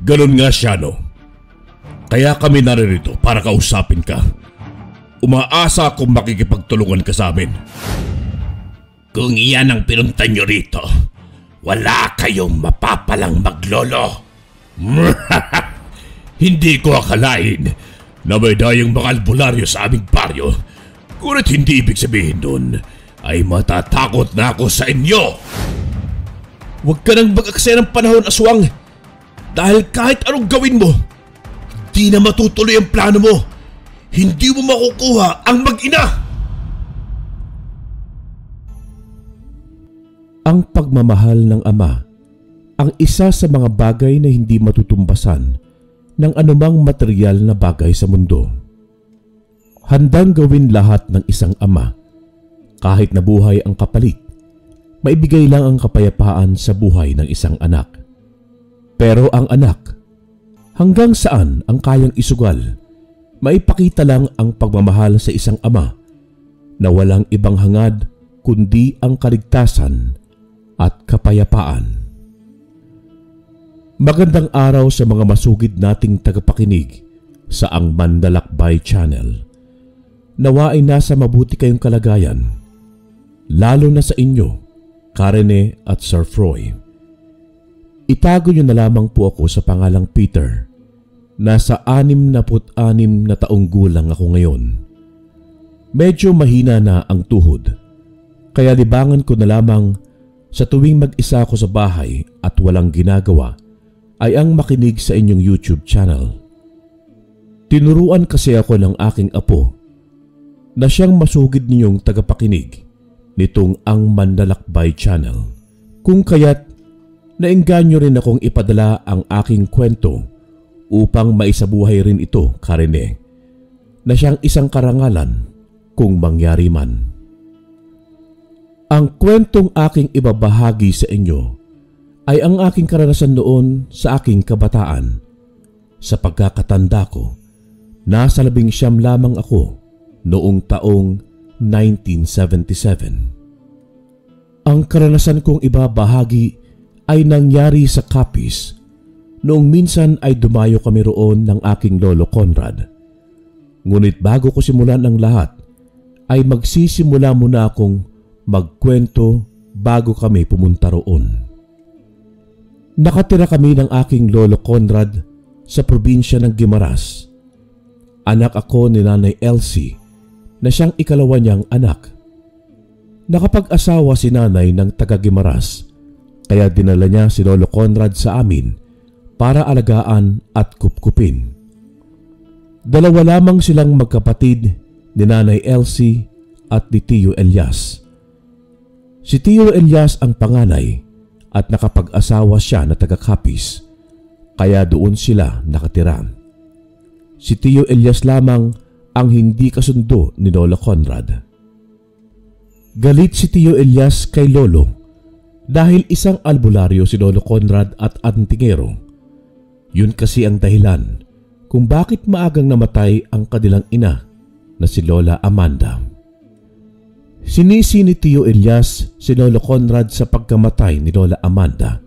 Ganun nga siya, no? Kaya kami naririto para kausapin ka. Umaasa akong makikipagtulungan ka sa amin. Kung iyan ang pinunta nyo rito, wala kayong mapapalang maglolo. Hindi ko akalain na may dayang mga albularyo sa aming baryo. Ngunit hindi ibig sabihin nun ay matatakot na ako sa inyo. Huwag ka nang mag-aksaya ng panahon, aswang. Dahil kahit anong gawin mo, hindi na matutuloy ang plano mo. Hindi mo makukuha ang mag-ina. Ang pagmamahal ng ama ang isa sa mga bagay na hindi matutumbasan ng anumang material na bagay sa mundo. Handang gawin lahat ng isang ama, kahit nabuhay ang kapalit, maibigay lang ang kapayapaan sa buhay ng isang anak. Pero ang anak, hanggang saan ang kayang isugal, maipakita lang ang pagmamahal sa isang ama na walang ibang hangad kundi ang kaligtasan at kapayapaan. Magandang araw sa mga masugid nating tagapakinig sa Ang Mandalakbay Channel. Nawa ay nasa mabuti kayong kalagayan, lalo na sa inyo, Karene at Sir Froy. Itago niyo na lamang po ako sa pangalang Peter. Nasa 66 na taong gulang ako ngayon. Medyo mahina na ang tuhod, kaya libangan ko na lamang sa tuwing mag-isa ako sa bahay at walang ginagawa ay ang makinig sa inyong YouTube channel. Tinuruan kasi ako ng aking apo na siyang masugid ninyong tagapakinig nitong Ang Mandalakbay Channel. Kung kaya't naengganyo rin akong ipadala ang aking kwento upang maisabuhay rin ito, Karene, na siyang isang karangalan kung mangyari man. Ang kwentong aking ibabahagi sa inyo ay ang aking karanasan noon sa aking kabataan. Sa pagkakatanda ko, nasa 19 lamang ako noong taong 1977. Ang karanasan kong ibabahagi ay nangyari sa Capiz noong minsan ay dumayo kami roon ng aking lolo Conrad. Ngunit bago ko simulan ang lahat, ay magsisimula muna akong magkwento bago kami pumunta roon. Nakatira kami ng aking lolo Conrad sa probinsya ng Guimaras. Anak ako ni Nanay Elsie na siyang ikalawa niyang anak. Nakapag-asawa si Nanay ng taga Guimaras, kaya dinala niya si Lolo Conrad sa amin para alagaan at kupkupin. Dalawa lamang silang magkapatid ni Nanay Elsie at ni Tio Elias. Si Tio Elias ang panganay at nakapag-asawa siya na taga Capiz, kaya doon sila nakatira. Si Tio Elias lamang ang hindi kasundo ni Lolo Conrad. Galit si Tio Elias kay Lolo dahil isang albularyo si Lolo Conrad at antingero. Yun kasi ang dahilan kung bakit maagang namatay ang kanilang ina na si Lola Amanda. Sinisi ni Tio Elias si Lolo Conrad sa pagkamatay ni Lola Amanda.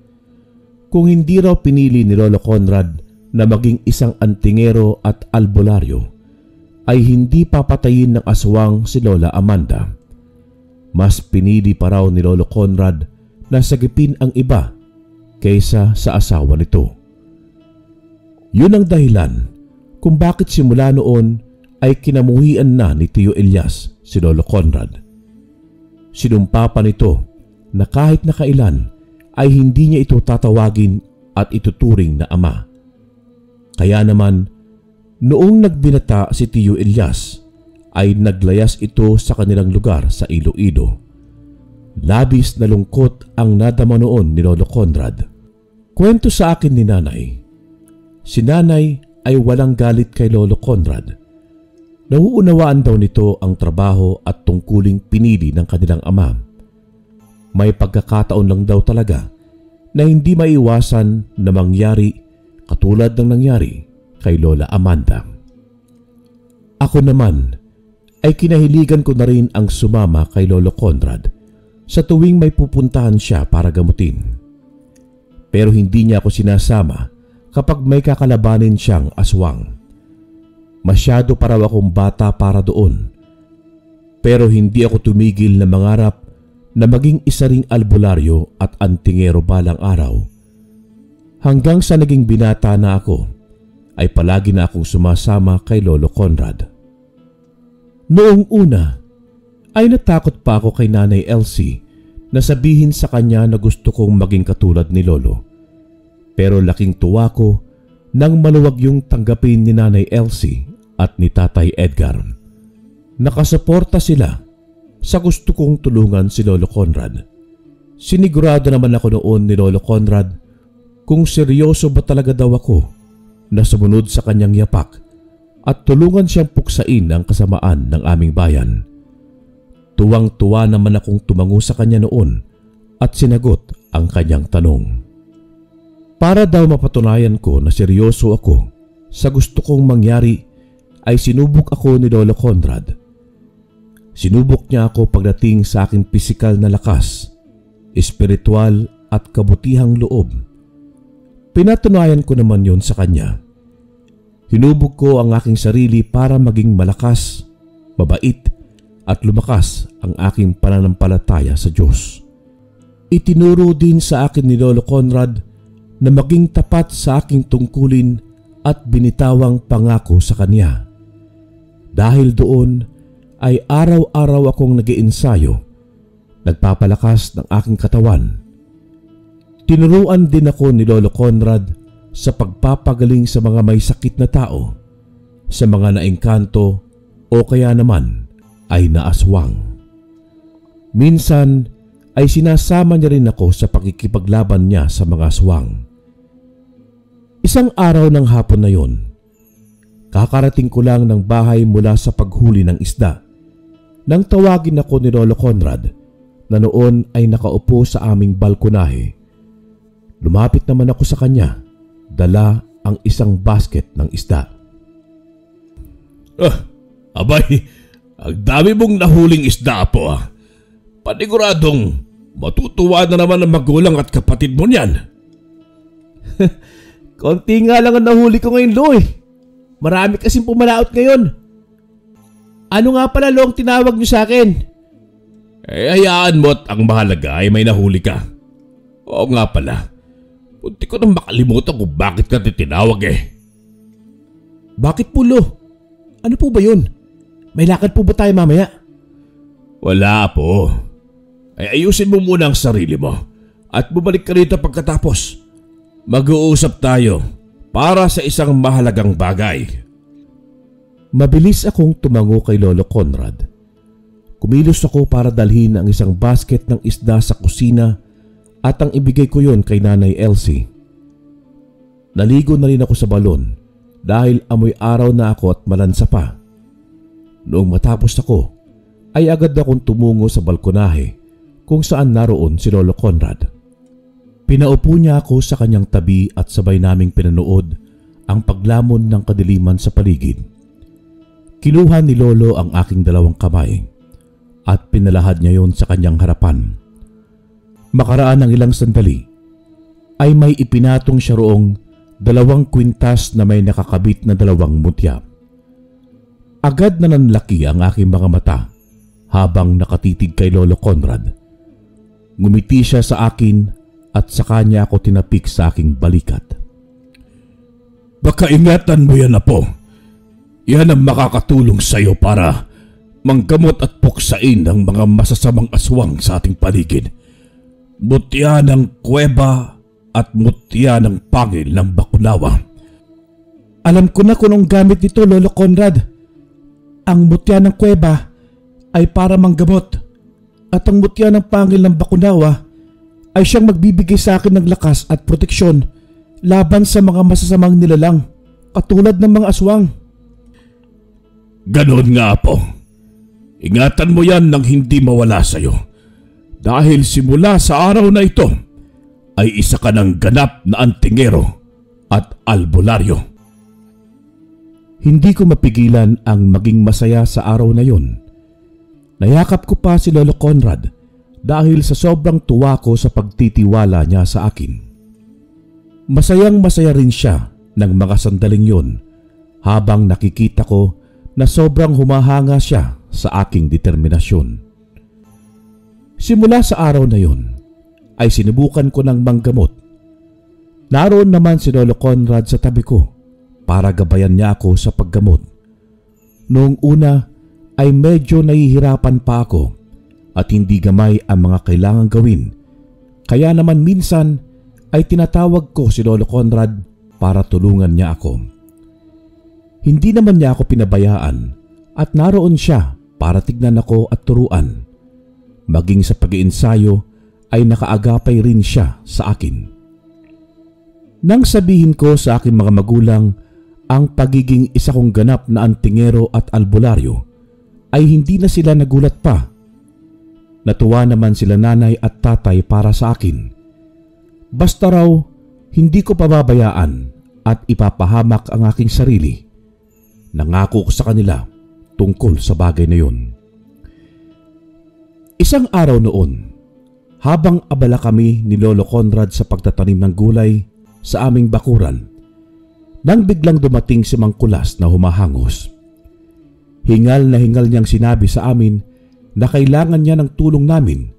Kung hindi raw pinili ni Lolo Conrad na maging isang antingero at albularyo, ay hindi papatayin ng aswang si Lola Amanda. Mas pinili pa raw ni Lolo Conrad na sagipin ang iba kaysa sa asawa nito. Yun ang dahilan kung bakit simula noon ay kinamuhian na ni Tio Elias si Lolo Conrad. Sinumpa pa nito na kahit na kailan ay hindi niya ito tatawagin at ituturing na ama. Kaya naman, noong nagbinata si Tio Elias, ay naglayas ito sa kanilang lugar sa Iloilo. Labis na lungkot ang nadama noon ni Lolo Conrad. Kwento sa akin ni Nanay, si Nanay ay walang galit kay Lolo Conrad. Nauunawaan daw nito ang trabaho at tungkuling pinili ng kanilang ama. May pagkakataon lang daw talaga na hindi maiwasan na mangyari katulad ng nangyari kay Lola Amanda. Ako naman ay kinahiligan ko na rin ang sumama kay Lolo Conrad sa tuwing may pupuntahan siya para gamutin. Pero hindi niya ako sinasama kapag may kakalabanin siyang aswang. Masyado pa raw akong bata para doon. Pero hindi ako tumigil na mangarap na maging isa ring albularyo at antingero balang araw. Hanggang sa naging binata na ako, ay palagi na akong sumasama kay Lolo Conrad. Noong una, ay natakot pa ako kay Nanay Elsie na sabihin sa kanya na gusto kong maging katulad ni Lolo. Pero laking tuwa ko nang maluwag yung tanggapin ni Nanay Elsie at ni Tatay Edgar. Nakasuporta sila sa gusto kong tulungan si Lolo Conrad. Sinigurado naman ako noon ni Lolo Conrad kung seryoso ba talaga daw ako na sumunod sa kanyang yapak at tulungan siyang puksain ang kasamaan ng aming bayan. Tuwang-tuwa naman akong tumango sa kanya noon at sinagot ang kanyang tanong. Para daw mapatunayan ko na seryoso ako sa gusto kong mangyari, ay sinubok ako ni Lolo Conrad. Sinubok niya ako pagdating sa aking pisikal na lakas, espiritual at kabutihang loob. Pinatunayan ko naman yon sa kanya. Hinubog ko ang aking sarili para maging malakas, mabait at lumakas ang aking pananampalataya sa Diyos. Itinuro din sa akin ni Lolo Conrad na maging tapat sa aking tungkulin at binitawang pangako sa kanya. Dahil doon ay araw-araw akong nag-iensayo, nagpapalakas ng aking katawan. Tinuruan din ako ni Lolo Conrad sa pagpapagaling sa mga may sakit na tao, sa mga naengkanto o kaya naman ay naaswang. Minsan ay sinasama niya rin ako sa pakikipaglaban niya sa mga aswang. Isang araw ng hapon na yon, kakarating ko lang ng bahay mula sa paghuli ng isda nang tawagin ako ni Lolo Conrad na noon ay nakaupo sa aming balkonahe. Lumapit naman ako sa kanya, dala ang isang basket ng isda. Abay, ang dami mong nahuling isda po ah. Paniguradong matutuwa na naman ang magulang at kapatid mo niyan. Konti nga lang ang nahuli ko ngayon, Lo. Marami kasing pumalaot ngayon. Ano nga pala, Lo, ang tinawag niyo sa akin? Hayaan mo't ang mahalaga ay may nahuli ka. Oo nga pala. Punti ko nang makalimutan kung bakit ka tinawag eh. Bakit po, Lo? Ano po ba yun? May lakad po ba tayo mamaya? Wala po. Ay ayusin mo muna ang sarili mo at bumalik ka rito pagkatapos. Mag-uusap tayo para sa isang mahalagang bagay. Mabilis akong tumango kay Lolo Conrad. Kumilos ako para dalhin ang isang basket ng isda sa kusina at ang ibigay ko yon kay Nanay Elsie. Naligo na rin ako sa balon dahil amoy araw na ako at malansa pa. Noong matapos ako, ay agad akong tumungo sa balkonahe kung saan naroon si Lolo Conrad. Pinaupo niya ako sa kanyang tabi at sabay naming pinanood ang paglamon ng kadiliman sa paligid. Kinuha ni Lolo ang aking dalawang kamay at pinalahad niya yon sa kanyang harapan. Makaraan ng ilang sandali ay may ipinatong siya roong 2 kwintas na may nakakabit na 2 mutya. Agad na nanlaki ang aking mga mata habang nakatitig kay Lolo Conrad. Ngumiti siya sa akin at sa kanya ako tinapik sa aking balikat. Baka ingatan mo yan, Apo. Yan ang makakatulong sa iyo para manggamot at puksain ang mga masasamang aswang sa ating paligid. Mutya ng kuweba at mutya ng pangil ng Bakunawa. Alam ko na kung anong gamit nito, Lolo Conrad. Ang mutya ng kuweba ay para manggamot at ang mutya ng pangil ng Bakunawa ay siyang magbibigay sa akin ng lakas at proteksyon laban sa mga masasamang nilalang katulad ng mga aswang. Ganon nga, Apo. Ingatan mo yan nang hindi mawala sa iyo. Dahil simula sa araw na ito ay isa ka ng ganap na antingero at albularyo. Hindi ko mapigilan ang maging masaya sa araw na yon. Nayakap ko pa si Lolo Conrad dahil sa sobrang tuwa ko sa pagtitiwala niya sa akin. Masayang masaya rin siya ng mga sandaling yun habang nakikita ko na sobrang humahanga siya sa aking determinasyon. Simula sa araw na yun ay sinubukan ko ng manggamot. Naroon naman si Lolo Conrad sa tabi ko para gabayan niya ako sa paggamot. Noong una ay medyo nahihirapan pa ako at hindi gamay ang mga kailangang gawin. Kaya naman minsan ay tinatawag ko si Lolo Conrad para tulungan niya ako. Hindi naman niya ako pinabayaan at naroon siya para tignan ako at turuan. Maging sa pag-iensayo ay nakaagapay rin siya sa akin. Nang sabihin ko sa aking mga magulang ang pagiging isa kong ganap na antingero at albularyo, ay hindi na sila nagulat pa. Natuwa naman sila nanay at tatay para sa akin. Basta raw, hindi ko pababayaan at ipapahamak ang aking sarili. Nangako ko sa kanila tungkol sa bagay na yun. Isang araw noon, habang abala kami ni Lolo Conrad sa pagtatanim ng gulay sa aming bakuran, nang biglang dumating si Mang Kulas na humahangos. Hingal na hingal niyang sinabi sa amin na kailangan niya ng tulong namin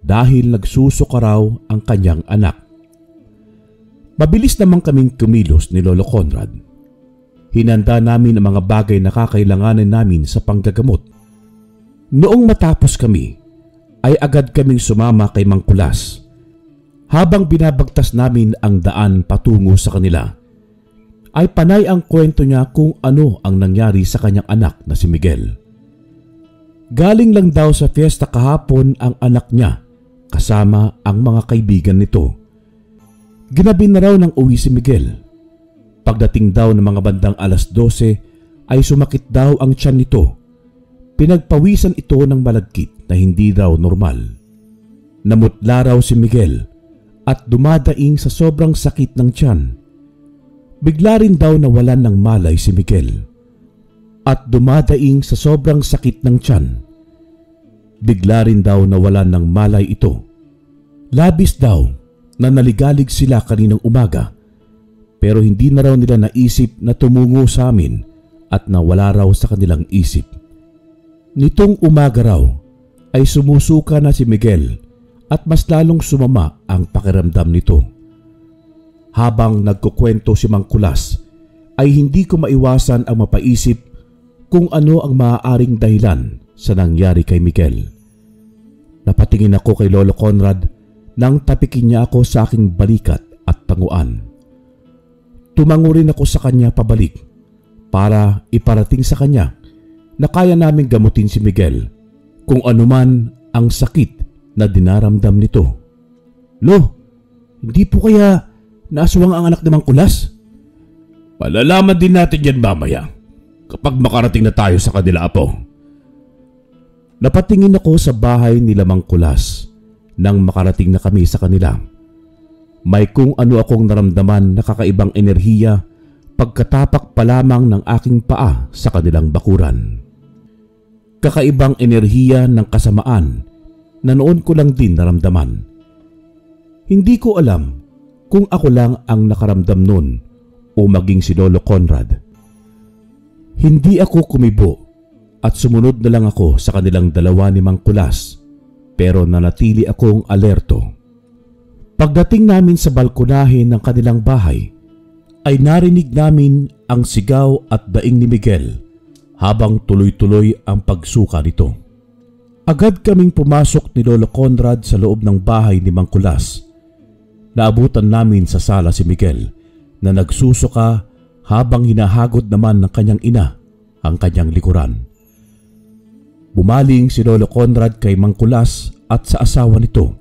dahil nagsusuka raw ang kanyang anak. Mabilis naman kaming kumilos ni Lolo Conrad. Hinanda namin ang mga bagay na kakailanganin namin sa panggagamot. Noong matapos kami, ay agad kaming sumama kay Mang Kulas. Habang binabagtas namin ang daan patungo sa kanila, ay panay ang kwento niya kung ano ang nangyari sa kanyang anak na si Miguel. Galing lang daw sa fiesta kahapon ang anak niya kasama ang mga kaibigan nito. Ginabi na raw ng uwi si Miguel. Pagdating daw ng mga bandang 12 ay sumakit daw ang tiyan nito. Pinagpawisan ito ng malagkit na hindi daw normal. Namutla raw si Miguel at dumadaing sa sobrang sakit ng tiyan. Bigla rin daw nawalan ng malay si Miguel at dumadaing sa sobrang sakit ng tiyan. Bigla rin daw nawalan ng malay ito. Labis daw na naligalig sila kaninang umaga pero hindi na raw nila naisip na tumungo sa amin at nawala raw sa kanilang isip. Nitong umaga raw ay sumusuka na si Miguel at mas lalong sumama ang pakiramdam nito. Habang nagkukwento si Mang Kulas ay hindi ko maiwasan ang mapaisip kung ano ang maaaring dahilan sa nangyari kay Miguel. Napatingin ako kay Lolo Conrad nang tapikin niya ako sa aking balikat at tanguan. Tumango rin ako sa kanya pabalik para iparating sa kanya na kaya naming gamutin si Miguel kung anuman ang sakit na dinaramdam nito. Lo, hindi po kaya naaswang ang anak ni Mang Kulas? Malalaman din natin yan mamaya kapag makarating na tayo sa kanila, apo. Napatingin ako sa bahay nila Mang Kulas nang makarating na kami sa kanila. May kung ano akong naramdaman na kakaibang enerhiya pagkatapak pa lamang ng aking paa sa kanilang bakuran. Kakaibang enerhiya ng kasamaan na noon ko lang din naramdaman. Hindi ko alam kung ako lang ang nakaramdam nun o maging si Lolo Conrad. Hindi ako kumibo at sumunod na lang ako sa kanilang dalawa ni Mang Kulas pero nanatili akong alerto. Pagdating namin sa balkonahe ng kanilang bahay ay narinig namin ang sigaw at daing ni Miguel habang tuloy-tuloy ang pagsuka nito. Agad kaming pumasok ni Lolo Conrad sa loob ng bahay ni Mang Kulas. Naabutan namin sa sala si Miguel na nagsusuka habang hinahagod naman ng kanyang ina ang kanyang likuran. Bumaling si Lolo Conrad kay Mang Kulas at sa asawa nito.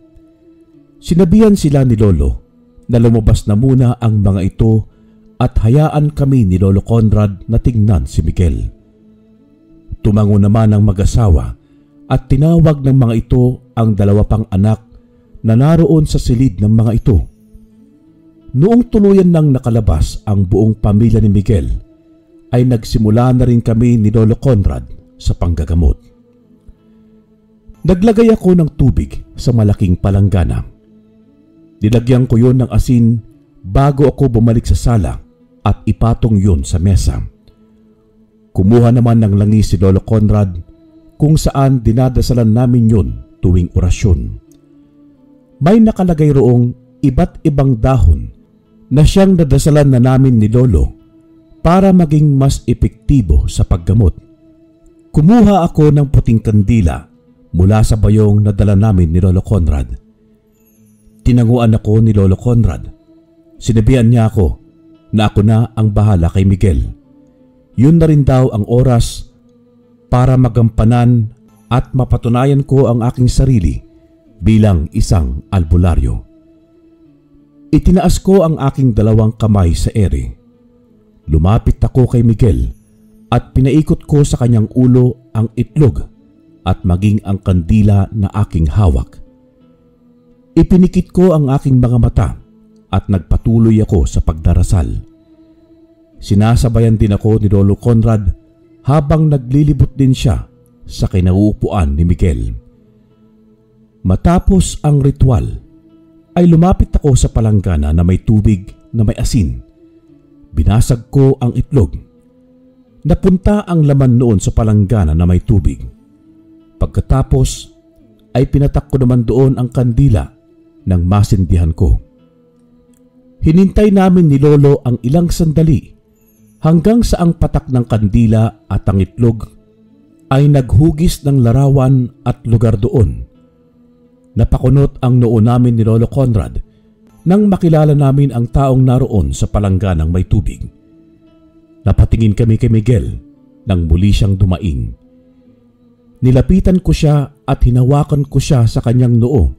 Sinabihan sila ni Lolo na lumabas na muna ang mga ito at hayaan kami ni Lolo Conrad na tingnan si Miguel. Tumango naman ang mag-asawa at tinawag ng mga ito ang dalawa pang anak na naroon sa silid ng mga ito. Noong tuluyan nang nakalabas ang buong pamilya ni Miguel, ay nagsimula na rin kami ni Lolo Conrad sa panggagamot. Naglagay ako ng tubig sa malaking palanggana. Nilagyan ko yon ng asin bago ako bumalik sa sala at ipatong yun sa mesa. Kumuha naman ng langis si Lolo Conrad kung saan dinadasalan namin yun tuwing orasyon. May nakalagay roong iba't ibang dahon na siyang dadasalan na namin ni Lolo para maging mas epektibo sa paggamot. Kumuha ako ng puting kandila mula sa bayong na dala namin ni Lolo Conrad. Tinanguan ako ni Lolo Conrad. Sinabihan niya ako na ako na ang bahala kay Miguel. Yun na rin daw ang oras para magampanan at mapatunayan ko ang aking sarili bilang isang albularyo. Itinaas ko ang aking dalawang kamay sa ere. Lumapit ako kay Miguel at pinaikot ko sa kanyang ulo ang itlog at maging ang kandila na aking hawak. Ipinikit ko ang aking mga mata at nagpatuloy ako sa pagdarasal. Sinasabayan din ako ni Lolo Conrad habang naglilibot din siya sa kinauupuan ni Miguel. Matapos ang ritual, ay lumapit ako sa palanggana na may tubig na may asin. Binasag ko ang itlog. Napunta ang laman noon sa palanggana na may tubig. Pagkatapos, ay pinatak ko naman doon ang kandila nang masindihan ko. Hinintay namin ni Lolo ang ilang sandali hanggang sa ang patak ng kandila at ang itlog ay naghugis ng larawan at lugar doon. Napakunot ang noo namin ni Lolo Conrad nang makilala namin ang taong naroon sa palangganang may tubig. Napatingin kami kay Miguel nang muli siyang dumaing. Nilapitan ko siya at hinawakan ko siya sa kanyang noo.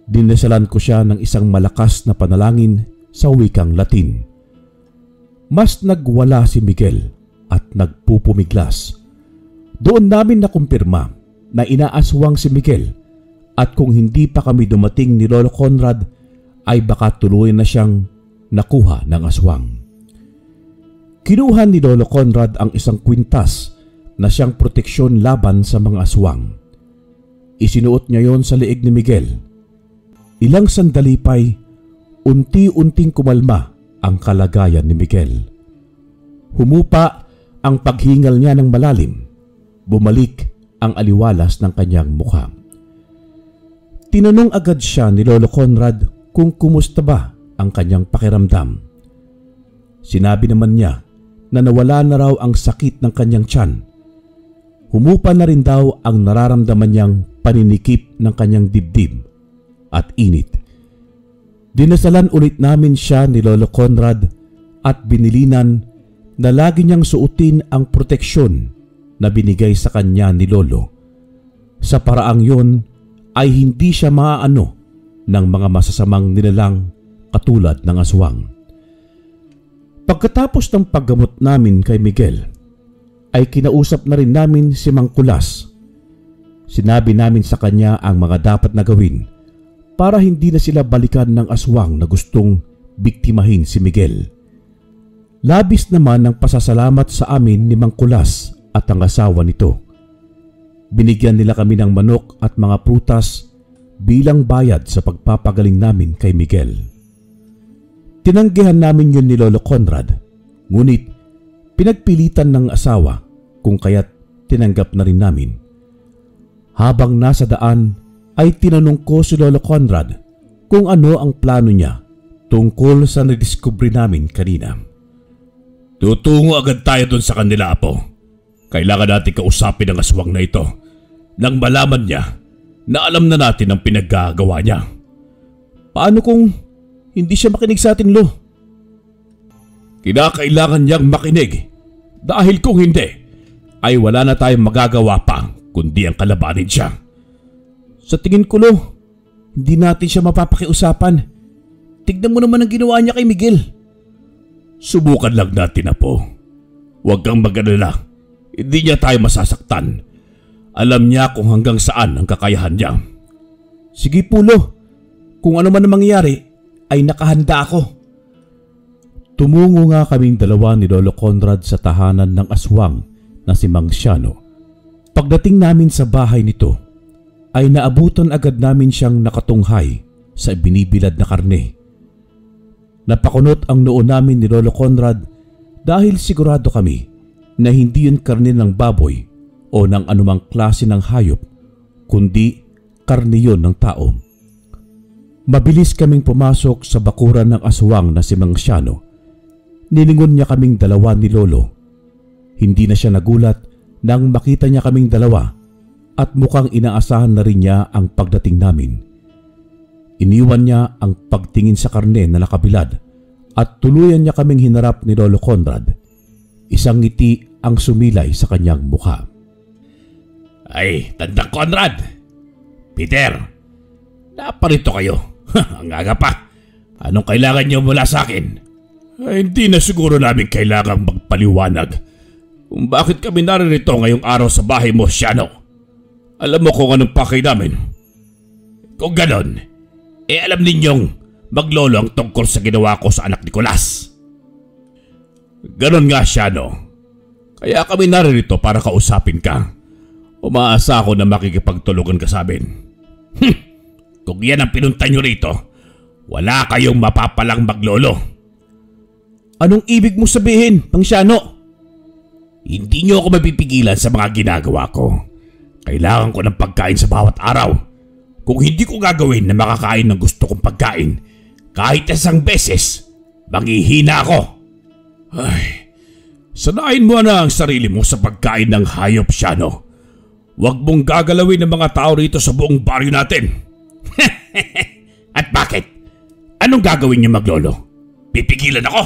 Dinasalan ko siya ng isang malakas na panalangin sa wikang Latin. Mas nagwala si Miguel at nagpupumiglas. Doon namin nakumpirma na inaaswang si Miguel at kung hindi pa kami dumating ni Lolo Conrad ay baka tuluyan na siyang nakuha ng aswang. Kinuha ni Lolo Conrad ang isang kwintas na siyang proteksyon laban sa mga aswang. Isinuot niya yon sa leeg ni Miguel. Ilang sandali pa'y unti-unting kumalma ang kalagayan ni Miguel. Humupa ang paghingal niya ng malalim. Bumalik ang aliwalas ng kanyang mukha. Tinanong agad siya ni Lolo Conrad kung kumusta ba ang kanyang pakiramdam. Sinabi naman niya na nawala na raw ang sakit ng kanyang tiyan. Humupa na rin daw ang nararamdaman niyang paninikip ng kanyang dibdib at init. Dinasalan ulit namin siya ni Lolo Conrad at binilinan na lagi niyang suotin ang proteksyon na binigay sa kanya ni Lolo. Sa paraang yun ay hindi siya maaano ng mga masasamang nilalang katulad ng aswang. Pagkatapos ng paggamot namin kay Miguel, ay kinausap na rin namin si Mang Kulas. Sinabi namin sa kanya ang mga dapat na gawin para hindi na sila balikan ng aswang na gustong biktimahin si Miguel. Labis naman ng pasasalamat sa amin ni Mang Kulas at ang asawa nito. Binigyan nila kami ng manok at mga prutas bilang bayad sa pagpapagaling namin kay Miguel. Tinanggihan namin yun ni Lolo Conrad, ngunit pinagpilitan ng asawa kung kaya't tinanggap na rin namin. Habang nasa daan ay tinanong ko si Lolo Conrad kung ano ang plano niya tungkol sa nadiskubre namin kanina. Tutungo agad tayo dun sa kanila, Apo. Kailangan natin kausapin ang aswang na ito nang malaman niya na alam na natin ang pinaggagawa niya. Paano kung hindi siya makinig sa atin, Lo? Kinakailangan niyang makinig dahil kung hindi ay wala na tayong magagawa pa kundi ang kalabanin siya. Sa tingin ko, Lo, hindi natin siya mapapakiusapan. Tignan mo naman ang ginawa niya kay Miguel. Subukan lang natin, Apo. Huwag kang mag-alala. Hindi niya tayo masasaktan. Alam niya kung hanggang saan ang kakayahan niya. Sige po, Lo. Kung ano man ang mangyari, ay nakahanda ako. Tumungo nga kaming dalawa ni Lolo Conrad sa tahanan ng aswang na si Mang Siano. Pagdating namin sa bahay nito, ay naabutan agad namin siyang nakatunghay sa binibilad na karne. Napakunot ang noo namin ni Lolo Conrad dahil sigurado kami na hindi yun karne ng baboy o ng anumang klase ng hayop, kundi karne yun ng tao. Mabilis kaming pumasok sa bakuran ng aswang na si Mang Siano. Nilingon niya kaming dalawa ni Lolo. Hindi na siya nagulat nang makita niya kaming dalawa at mukhang inaasahan na rin niya ang pagdating namin. Iniwan niya ang pagtingin sa karne na nakabilad at tuluyan niya kaming hinarap ni Lolo Conrad. Isang ngiti ang sumilay sa kanyang mukha. Ay, Tandang Conrad! Peter! Naparito kayo. Ang aga pa. Anong kailangan niyo mula sa akin? Ay, hindi na siguro namin kailangang magpaliwanag kung bakit kami naririto ngayong araw sa bahay mo, Siano. Alam mo kung anong pakay namin. Kung ganon, alam ninyong maglolo ang tungkol sa ginawa ko sa anak ni Nicolas. Ganon nga, Siano. Kaya kami naririto para kausapin ka. Umaasa ako na makikipagtulungan ka sa amin. Kung yan ang pinunta nyo rito, wala kayong mapapalang maglolo. Anong ibig mo sabihin, Mang Siano? Hindi nyo ako mapipigilan sa mga ginagawa ko. Kailangan ko ng pagkain sa bawat araw. Kung hindi ko gagawin na makakain ng gusto kong pagkain, kahit isang beses, manghihina ako. Ay, sanayin mo na ang sarili mo sa pagkain ng hayop, Siano. Huwag mong gagalawin ng mga tao rito sa buong baryo natin. At bakit? Anong gagawin niyo, maglolo? Pipigilan ako?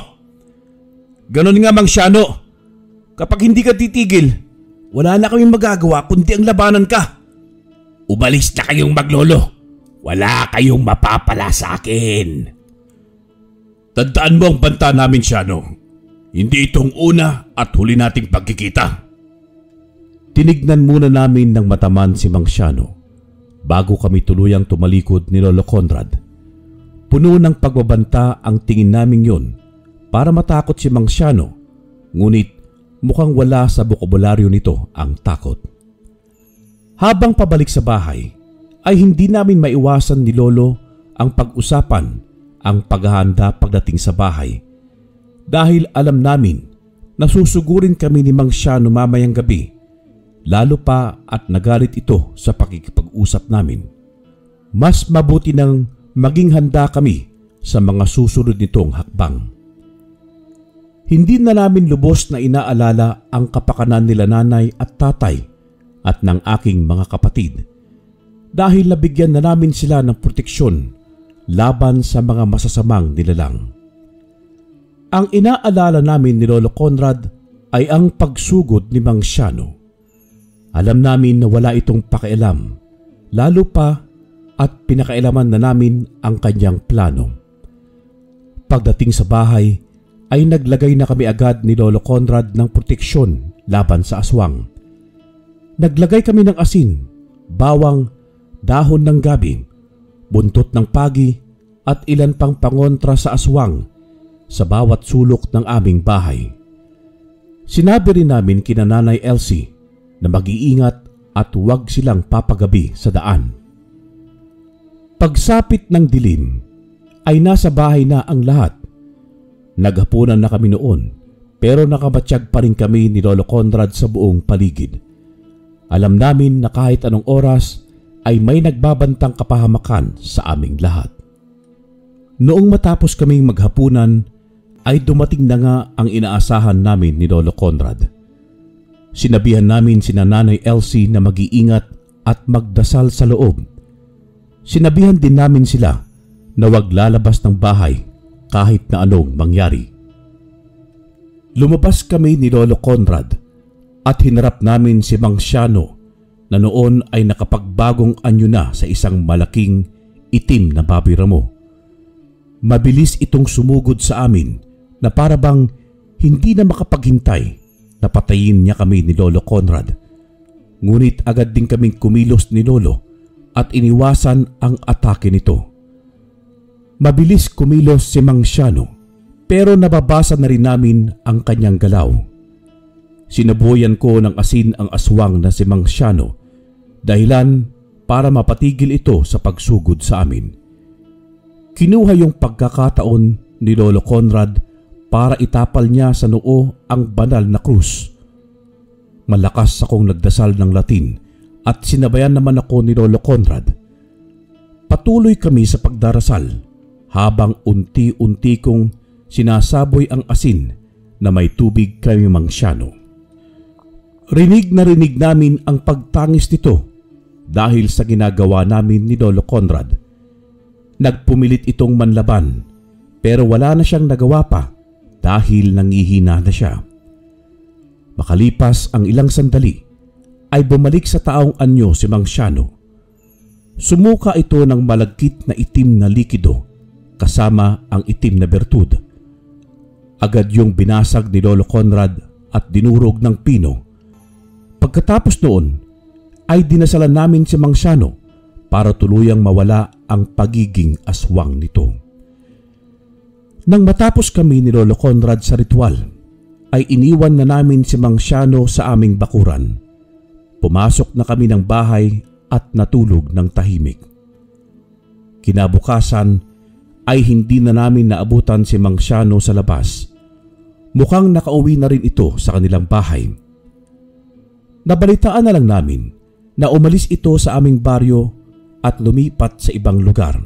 Ganon nga, Mang Siano. Kapag hindi ka titigil, wala na kaming magagawa kundi ang labanan ka. Umalis na kayong maglolo. Wala kayong mapapala sa akin. Tandaan mo ang banta namin, Siano. Hindi itong una at huli nating pagkikita. Tinignan muna namin ng mataman si Mang Siano bago kami tuluyang tumalikod ni Lolo Conrad. Puno ng pagbabanta ang tingin naming yun para matakot si Mang Siano, ngunit mukhang wala sa bokabularyo nito ang takot. Habang pabalik sa bahay, ay hindi namin maiwasan ni Lolo ang pag-usapan ang paghahanda pagdating sa bahay dahil alam namin na susugurin kami ni Mang Siano mamayang gabi, lalo pa at nagalit ito sa pakikipag-usap namin. Mas mabuti nang maging handa kami sa mga susunod nitong hakbang. Hindi na namin lubos na inaalala ang kapakanan nila nanay at tatay at ng aking mga kapatid dahil nabigyan na namin sila ng proteksyon laban sa mga masasamang nilalang. Ang inaalala namin ni Lolo Conrad ay ang pagsugod ni Mang Siano. Alam namin na wala itong pakialam, lalo pa at pinakailaman na namin ang kanyang plano. Pagdating sa bahay, ay naglagay na kami agad ni Lolo Conrad ng proteksyon laban sa aswang. Naglagay kami ng asin, bawang, dahon ng gabi, buntot ng pagi at ilan pang pangontra sa aswang sa bawat sulok ng aming bahay. Sinabi rin namin kina Nanay Elsie na mag-iingat at huwag silang papagabi sa daan. Pagsapit ng dilim ay nasa bahay na ang lahat. Naghapunan na kami noon pero nakabatsyag pa rin kami ni Lolo Conrad sa buong paligid. Alam namin na kahit anong oras ay may nagbabantang kapahamakan sa aming lahat. Noong matapos kaming maghapunan ay dumating na nga ang inaasahan namin ni Lolo Conrad. Sinabihan namin sina Nanay Elsie na mag-iingat at magdasal sa loob. Sinabihan din namin sila na huwag lalabas ng bahay kahit na anong mangyari. Lumabas kami ni Lolo Conrad at hinarap namin si Mang Siano na noon ay nakapagbagong anyo na sa isang malaking itim na baboy ramo. Mabilis itong sumugod sa amin na para bang hindi na makapaghintay na patayin niya kami ni Lolo Conrad. Ngunit agad din kaming kumilos ni Lolo at iniwasan ang atake nito. Mabilis kumilos si Mang Siano pero nababasa na rin namin ang kanyang galaw. Sinabuyan ko ng asin ang aswang na si Mang Siano dahilan para mapatigil ito sa pagsugod sa amin. Kinuha yung pagkakataon ni Lolo Conrad para itapal niya sa noo ang banal na krus. Malakas akong nagdasal ng Latin at sinabayan naman ako ni Lolo Conrad. Patuloy kami sa pagdarasal habang unti-unti kong sinasaboy ang asin na may tubig kay Mangsiano. Rinig na rinig namin ang pagtangis nito dahil sa ginagawa namin ni Lolo Conrad. Nagpumilit itong manlaban pero wala na siyang nagawa pa dahil nangihina na siya. Makalipas ang ilang sandali ay bumalik sa taong anyo si Mangsiano. Sumuka ito ng malagkit na itim na likido kasama ang itim na bertud. Agad yung binasag ni Lolo Conrad at dinurog ng pino. Pagkatapos noon ay dinasalan namin si Mangsiano para tuluyang mawala ang pagiging aswang nito. Nang matapos kami ni Lolo Conrad sa ritual, ay iniwan na namin si Mangsiano sa aming bakuran. Pumasok na kami ng bahay at natulog ng tahimik. Kinabukasan ay hindi na namin naabutan si Mangsiano sa labas. Mukhang nakauwi na rin ito sa kanilang bahay. Nabalitaan na lang namin na umalis ito sa aming baryo at lumipat sa ibang lugar.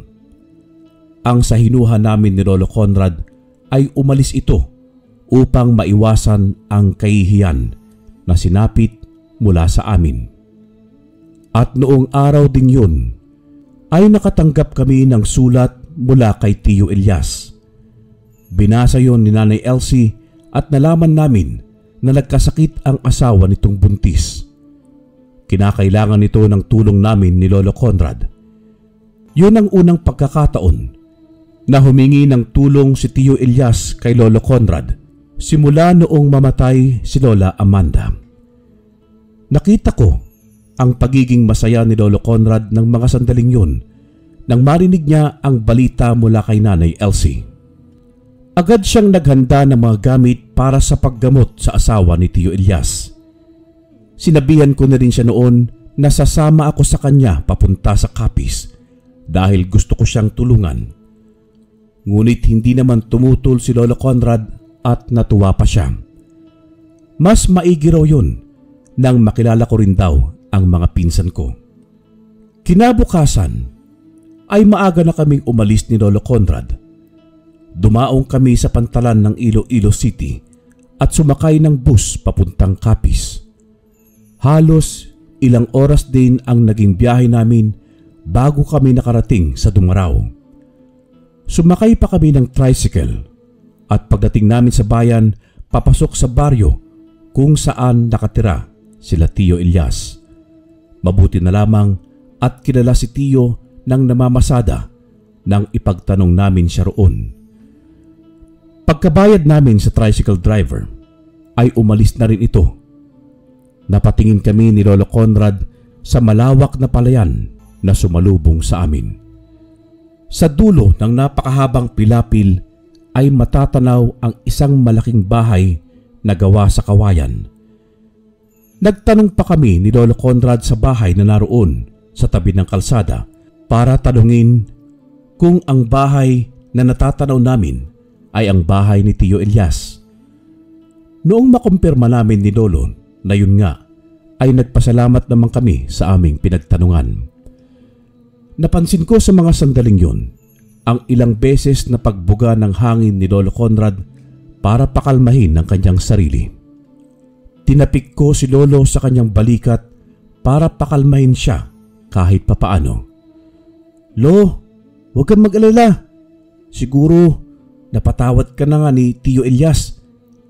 Ang sahinuhan namin ni Lolo Conrad ay umalis ito upang maiwasan ang kahihiyan na sinapit mula sa amin. At noong araw ding yun ay nakatanggap kami ng sulat mula kay Tio Elias. Binasa yon ni Nanay Elsie at nalaman namin na nagkasakit ang asawa nitong buntis. Kinakailangan nito ng tulong namin ni Lolo Conrad. Yun ang unang pagkakataon na humingi ng tulong si Tio Elias kay Lolo Conrad simula noong mamatay si Lola Amanda. Nakita ko ang pagiging masaya ni Lolo Conrad ng mga sandaling yun nang marinig niya ang balita mula kay Nanay Elsie. Agad siyang naghanda ng mga gamit para sa paggamot sa asawa ni Tio Elias. Sinabihan ko na rin siya noon na sasama ako sa kanya papunta sa Capiz dahil gusto ko siyang tulungan. Ngunit hindi naman tumutol si Lolo Conrad at natuwa pa siya. Mas maigi raw yun nang makilala ko rin daw ang mga pinsan ko. Kinabukasan ay maaga na kaming umalis ni Lolo Conrad. Dumaong kami sa pantalan ng Iloilo City at sumakay ng bus papuntang Capiz. Halos ilang oras din ang naging biyahe namin bago kami nakarating sa Dumaraw. Sumakay pa kami ng tricycle at pagdating namin sa bayan, papasok sa baryo kung saan nakatira sila Tio Elias. Mabuti na lamang at kilala si Tio nang namamasada nang ipagtanong namin siya roon. Pagkabayad namin sa tricycle driver ay umalis na rin ito. Napatingin kami ni Lolo Conrad sa malawak na palayan na sumalubong sa amin. Sa dulo ng napakahabang pilapil ay matatanaw ang isang malaking bahay na gawa sa kawayan. Nagtanong pa kami ni Lolo Conrad sa bahay na naroon sa tabi ng kalsada para tanungin kung ang bahay na natatanaw namin ay ang bahay ni Tio Elias. Noong makumpirma namin ni Lolo na yun nga, ay nagpasalamat naman kami sa aming pinagtanungan. Napansin ko sa mga sandaling yun ang ilang beses na pagbuga ng hangin ni Lolo Conrad para pakalmahin ang kanyang sarili. Tinapik ko si Lolo sa kanyang balikat para pakalmahin siya kahit papaano. Lo, huwag kang mag-alala. Siguro napatawad ka na nga ni Tio Elias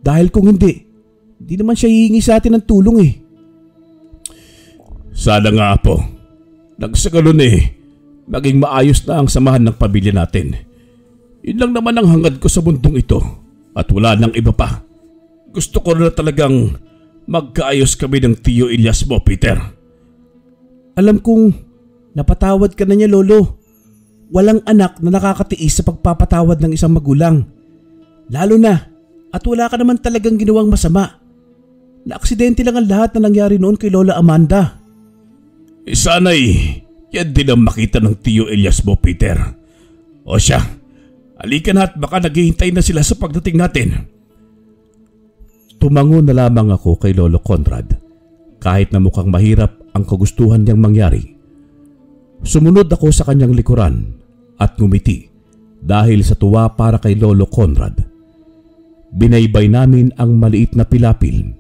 dahil kung hindi naman siya hihingi sa atin ng tulong eh. Sana nga po. Nagsagalon maging maayos na ang samahan ng pamilya natin. Yun lang naman ang hangad ko sa mundong ito at wala nang iba pa. Gusto ko na talagang magkaayos kami ng Tio Elias mo, Peter. Alam kong napatawad ka na niya, Lolo. Walang anak na nakakatiis sa pagpapatawad ng isang magulang. Lalo na at wala ka naman talagang ginawang masama. Na-aksidente lang ang lahat na nangyari noon kay Lola Amanda. Sana'y yan din ang makita ng Tio Elias mo, Peter. O siya, Halika na at baka naghihintay na sila sa pagdating natin. Tumango na lamang ako kay Lolo Conrad kahit na mukhang mahirap ang kagustuhan niyang mangyari. Sumunod ako sa kanyang likuran at ngumiti dahil sa tuwa para kay Lolo Conrad. Binaybay namin ang maliit na pilapil.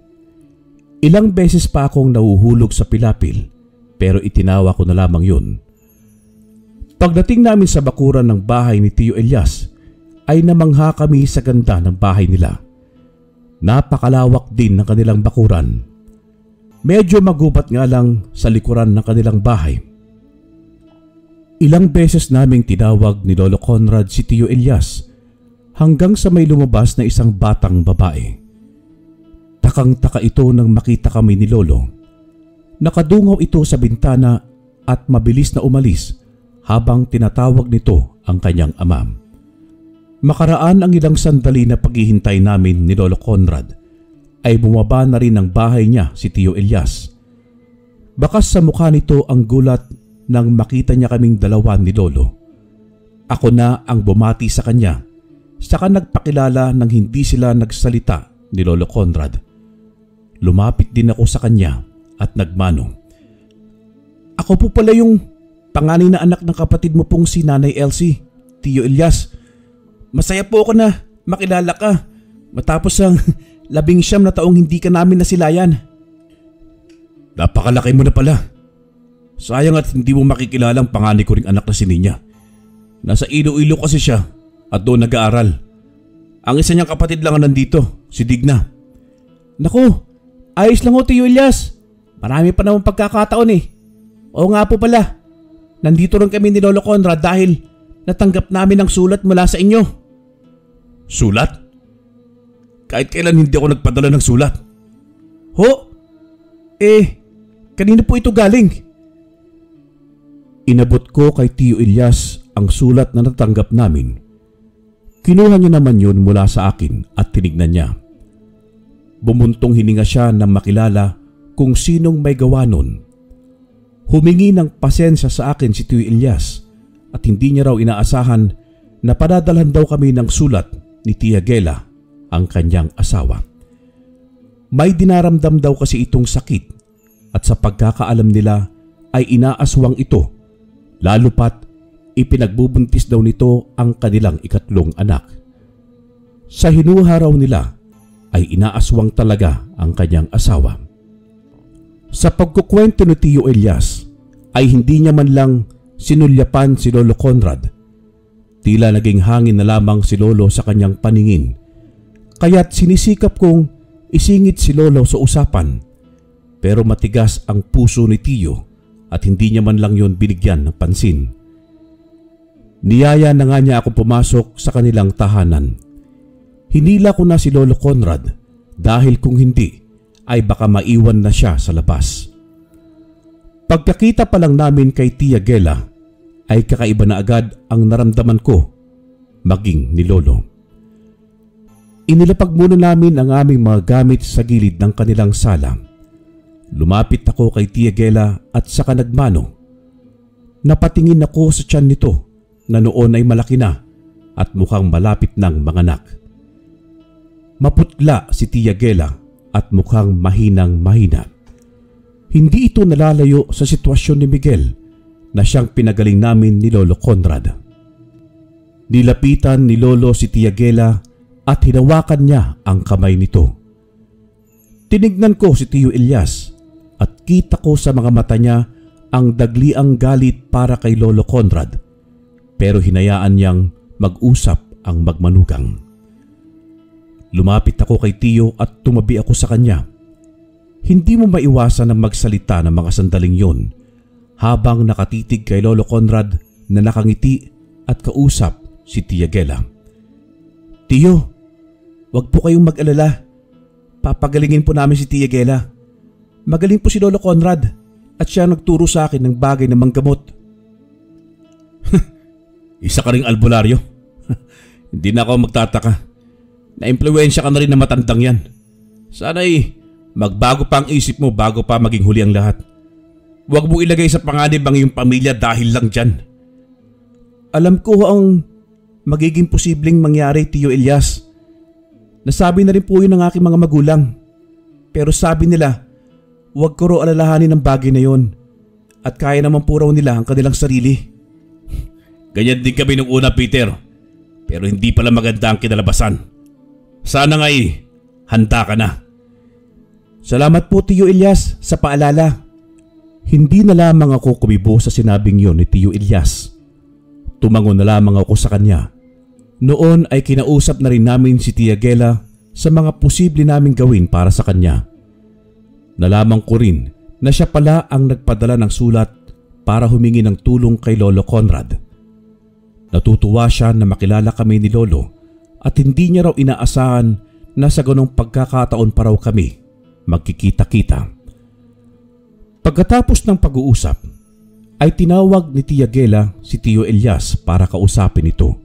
Ilang beses pa akong nahuhulog sa pilapil pero itinawa ko na lamang yun. Pagdating namin sa bakuran ng bahay ni Tio Elias ay namangha kami sa ganda ng bahay nila. Napakalawak din ng kanilang bakuran. Medyo magubat nga lang sa likuran ng kanilang bahay. Ilang beses naming tinawag ni Lolo Conrad si Tio Elias hanggang sa may lumabas na isang batang babae. Takang-taka ito nang makita kami ni Lolo. Nakadungaw ito sa bintana at mabilis na umalis habang tinatawag nito ang kanyang ama. Makaraan ang ilang sandali na paghihintay namin ni Lolo Conrad ay bumaba na rin ng bahay niya si Tio Elias. Bakas sa mukha nito ang gulat nang makita niya kaming dalawa ni Lolo. Ako na ang bumati sa kanya, saka nagpakilala nang hindi sila nagsalita ni Lolo Conrad. Lumapit din ako sa kanya at nagmano. Ako po pala yung panganay na anak ng kapatid mo pong si Nanay Elsie, Tio Elias. Masaya po ako na makilala ka matapos ang 19 na taong hindi ka namin nasilayan. Napakalaki mo na pala. Sayang at hindi mo makikilala ang panganay ko ring anak na si Ninya. Nasa Iloilo kasi siya at doon nag-aaral. Ang isa niyang kapatid lang ang nandito, si Digna. Naku, ayos lang ho Tio Elias. Marami pa naman pagkakataon eh. Oo nga po pala, nandito rin kami ni Lolo Conrad dahil natanggap namin ang sulat mula sa inyo. Sulat? Kahit kailan hindi ako nagpadala ng sulat. Ho? Kanina po ito galing? Inabot ko kay Tio Elias ang sulat na natanggap namin. Kinuha niya naman yun mula sa akin at tinignan niya. Bumuntong hininga siya nang makilala kung sinong may gawa nun. Humingi ng pasensya sa akin si Tio Elias at hindi niya raw inaasahan na padadalhan daw kami ng sulat ni Tia Gela, ang kanyang asawa. May dinaramdam daw kasi itong sakit at sa pagkakaalam nila ay inaaswang ito, lalo pat ipinagbubuntis daw nito ang kanilang ikatlong anak. Sa hinuha raw nila ay inaaswang talaga ang kanyang asawa. Sa pagkukwento ni Tio Elias ay hindi niya man lang sinulyapan si Lolo Conrad. Tila naging hangin na lamang si Lolo sa kanyang paningin. Kaya't sinisikap kong isingit si Lolo sa usapan. Pero matigas ang puso ni Tio at hindi niya man lang yon binigyan ng pansin. Niyaya na nga niya ako pumasok sa kanilang tahanan. Hinila ko na si Lolo Conrad dahil kung hindi ay baka maiwan na siya sa labas. Pagkakita pa lang namin kay Tia Gela ay kakaiba na agad ang naramdaman ko maging ni Lolo. Inilapag muna namin ang aming mga gamit sa gilid ng kanilang sala. Lumapit ako kay Tia Gela at saka nagmano. Napatingin ako sa tiyan nito na noon ay malaki na at mukhang malapit ng manganak. Maputla si Tia Gela at mukhang mahinang-mahina. Hindi ito nalalayo sa sitwasyon ni Miguel na siyang pinagaling namin ni Lolo Conrad. Nilapitan ni Lolo si Tia Gela at hinawakan niya ang kamay nito. Tinignan ko si Tio Elias at kita ko sa mga mata niya ang dagliang galit para kay Lolo Conrad, pero hinayaan niyang mag-usap ang magmanugang. Lumapit ako kay Tio at tumabi ako sa kanya. Hindi mo maiwasan na magsalita ng mga sandaling yon habang nakatitig kay Lolo Conrad na nakangiti at kausap si Tia Gela. Tio, wag po kayong mag-alala. Papagalingin po namin si Tia Gela. Magaling po si Lolo Conrad at siya nagturo sa akin ng bagay na manggamot. Isa ka ring albularyo. Hindi na ako magtataka. Na-impluwensya ka na rin na matandang yan. Sana'y magbago pa ang isip mo bago pa maging huli ang lahat. Huwag mo ilagay sa panganib ang iyong pamilya dahil lang dyan. Alam ko ang magiging posibleng mangyari, Tio Elias. Nasabi na rin po yun ng aking mga magulang. Pero sabi nila, huwag ko raw alalahanin ang bagay na yon at kaya naman po raw nila ang kanilang sarili. Ganyan din kami nung una, Peter. Pero hindi pala maganda ang kinalabasan. Sana nga'y handa ka na. Salamat po, Tio Elias, sa paalala. Hindi na lamang ako kumibo sa sinabing yon ni Tio Elias. Tumango na lamang ako sa kanya. Noon ay kinausap na rin namin si Tia Gela sa mga posible naming gawin para sa kanya. Nalaman ko rin na siya pala ang nagpadala ng sulat para humingi ng tulong kay Lolo Conrad. Natutuwa siya na makilala kami ni Lolo at hindi niya raw inaasahan na sa ganong pagkakataon pa raw kami magkikita-kita. Pagkatapos ng pag-uusap ay tinawag ni Tia Gela si Tio Elias para kausapin ito.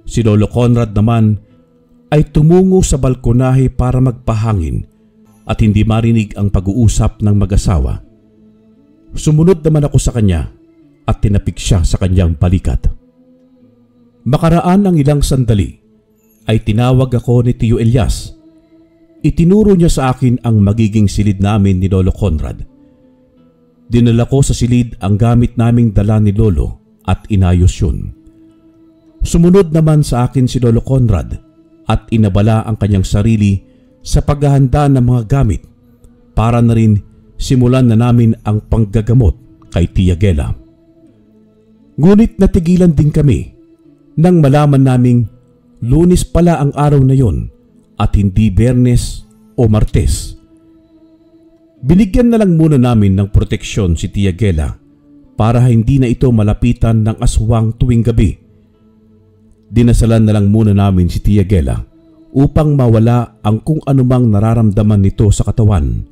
Si Lolo Conrad naman ay tumungo sa balkonahe para magpahangin at hindi marinig ang pag-uusap ng mag-asawa. Sumunod naman ako sa kanya at tinapik siya sa kanyang balikat. Makaraan ang ilang sandali ay tinawag ako ni Tio Elias. Itinuro niya sa akin ang magiging silid namin ni Lolo Conrad. Dinala ko sa silid ang gamit naming dala ni Lolo at inayos yun. Sumunod naman sa akin si Lolo Conrad at inabala ang kanyang sarili sa paghahanda ng mga gamit para na rin simulan na namin ang panggagamot kay Tia Gela. Ngunit natigilan din kami nang malaman naming Lunes pala ang araw na yon at hindi Biyernes o Martes. Binigyan na lang muna namin ng proteksyon si Tia Gela para hindi na ito malapitan ng aswang tuwing gabi. Dinasalan na lang muna namin si Tia Gela upang mawala ang kung anumang nararamdaman nito sa katawan.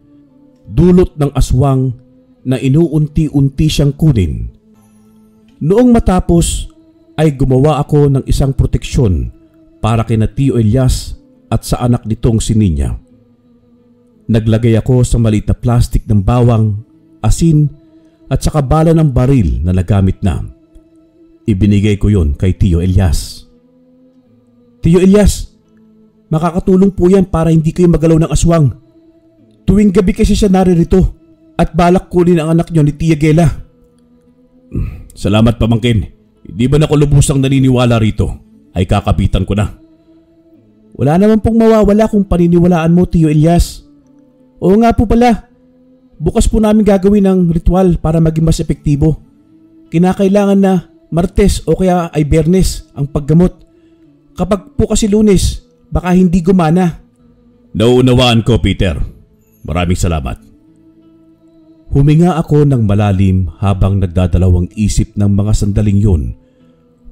Dulot ng aswang na inuunti-unti siyang kunin. Noong matapos ay gumawa ako ng isang proteksyon para kina Tio Elias at sa anak nitong si Ninya. Naglagay ako sa maliit na plastik ng bawang, asin at saka bala ng baril na nagamit na. Ibinigay ko yon kay Tio Elias. Tio Elias, makakatulong po yan para hindi kayo magalaw ng aswang. Tuwing gabi kasi siya naririto at balak kunin ang anak niyo ni Tia Gela. Salamat, pamangkin. Hindi ba na ako lubusang naniniwala rito? Ay kakapitan ko na. Wala naman pong mawawala kung paniniwalaan mo, Tio Elias. Oo nga po pala, bukas po namin gagawin ng ritual para maging mas epektibo. Kinakailangan na Martes o kaya ay Biyernes ang paggamot. Kapag po kasi Lunes, baka hindi gumana. Nauunawaan ko, Peter. Maraming salamat. Huminga ako ng malalim habang nagdadalawang isip ng mga sandaling yun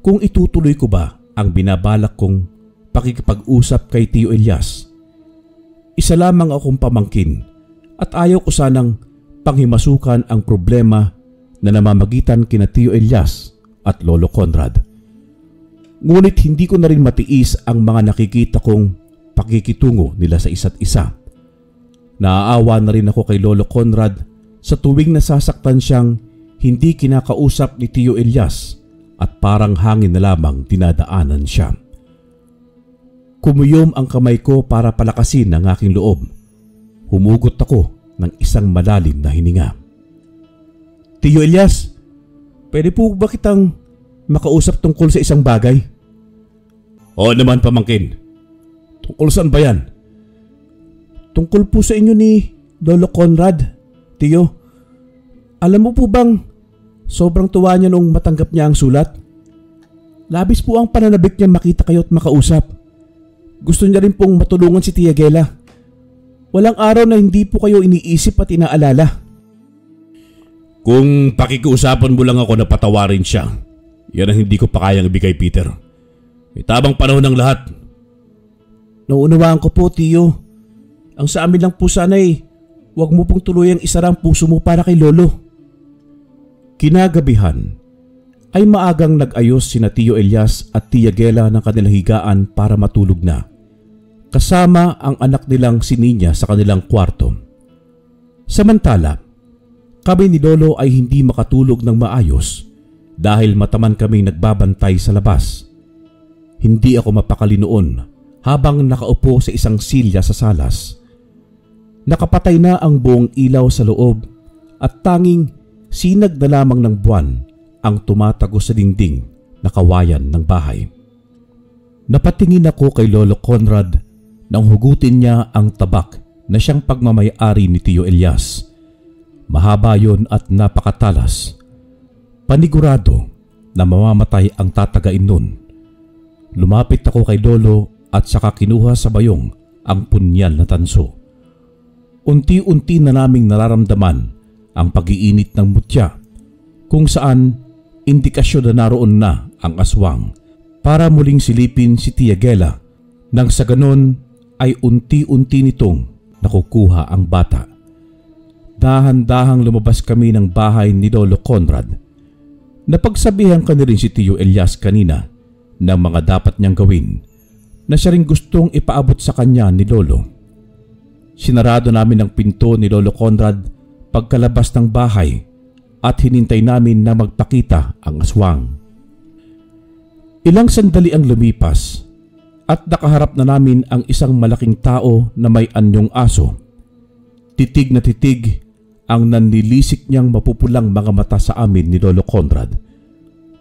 kung itutuloy ko ba ang binabalak kong pakikipag-usap kay Tio Elias. Isa lamang akong pamangkin at ayaw ko sanang panghimasukan ang problema na namamagitan kina Tio Elias at Lolo Conrad. Ngunit hindi ko na rin matiis ang mga nakikita kong pakikitungo nila sa isa't isa. Naaawa na rin ako kay Lolo Conrad sa tuwing nasasaktan siyang hindi kinakausap ni Tio Elias at parang hangin na lamang dinadaanan siya. Kumuyom ang kamay ko para palakasin ang aking loob. Humugot ako ng isang malalim na hininga. Tio Elias, pwede po ba kitang makausap tungkol sa isang bagay? Oo naman, pamangkin. Tungkol saan ba yan? Tungkol po sa inyo ni Lolo Conrad, Tio. Alam mo po bang sobrang tuwa niya nung matanggap niya ang sulat? Labis po ang pananabik niya makita kayo at makausap. Gusto niya rin pong matulungan si Tia Gela. Walang araw na hindi po kayo iniisip at inaalala. Kung pakikiusapan mo lang ako na patawarin siya, yan ang hindi ko pa kayang ibigay, Peter. May tamang panahon ng lahat. Nauunawaan ko po, Tio. Ang sa amin lang po sana huwag mo pong tuluyang isara ang puso mo para kay Lolo. Kinagabihan ay maagang nag-ayos sina Tio Elias at Tia Gela ng kanilang higaan para matulog na. Kasama ang anak nilang si Ninya sa kanilang kwarto. Samantala, kami ni Lolo ay hindi makatulog ng maayos dahil mataman kaming nagbabantay sa labas. Hindi ako mapakali noon habang nakaupo sa isang silya sa salas. Nakapatay na ang buong ilaw sa loob at tanging sinag na lamang ng buwan ang tumatago sa dingding na kawayan ng bahay. Napatingin ako kay Lolo Conrad nang hugutin niya ang tabak na siyang pagmamay-ari ni Tio Elias. Mahaba yon at napakatalas. Panigurado na mamamatay ang tatagain nun. Lumapit ako kay Lolo at saka kinuha sa bayong ang punyal na tanso. Unti-unti na naming nararamdaman ang pag-iinit ng mutya kung saan indikasyon na naroon na ang aswang para muling silipin si Tia Gela nang sa ganon ay unti-unti nitong nakukuha ang bata. Dahan-dahang lumabas kami ng bahay ni Lolo Conrad. Napagsabihan ka na rin si Tio Elias kanina ng mga dapat niyang gawin na siya rin gustong ipaabot sa kanya ni Lolo. Sinarado namin ang pinto ni Lolo Conrad pagkalabas ng bahay at hinintay namin na magpakita ang aswang. Ilang sandali ang lumipas at nakaharap na namin ang isang malaking tao na may anyong aso. Titig na titig ang nanlilisik niyang mapupulang mga mata sa amin ni Lolo Conrad.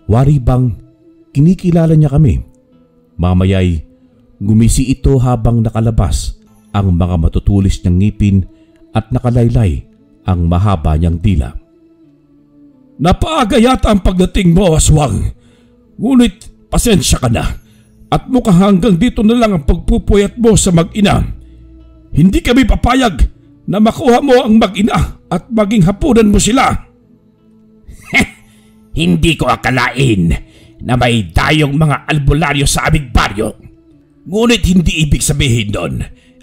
Wari bang kinikilala niya kami? Mamaya'y gumisi ito habang nakalabas ang mga matutulis niyang ngipin at nakalaylay ang mahaba niyang dila. Napaaga yata ang pagdating mo, aswang. Ngunit pasensya ka na at mukhang hanggang dito na lang ang pagpupuyat mo sa mag-ina. Hindi kami papayag na makuha mo ang mag-ina at maging hapunan mo sila. Hindi ko akalain na may dayong mga albularyo sa aming baryo. Ngunit hindi ibig sabihin doon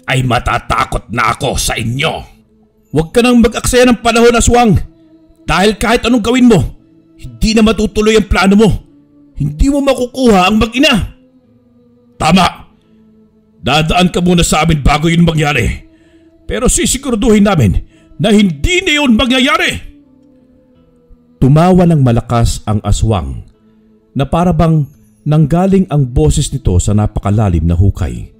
ay matatakot na ako sa inyo. Huwag ka nang mag-aksaya ng panahon, aswang. Dahil kahit anong gawin mo, hindi na matutuloy ang plano mo. Hindi mo makukuha ang mag-ina. Tama. Dadaan ka muna sa amin bago yun mangyari. Pero sisiguraduhin namin na hindi na yun mangyayari. Tumawa ng malakas ang aswang na para bang nanggaling ang boses nito sa napakalalim na hukay.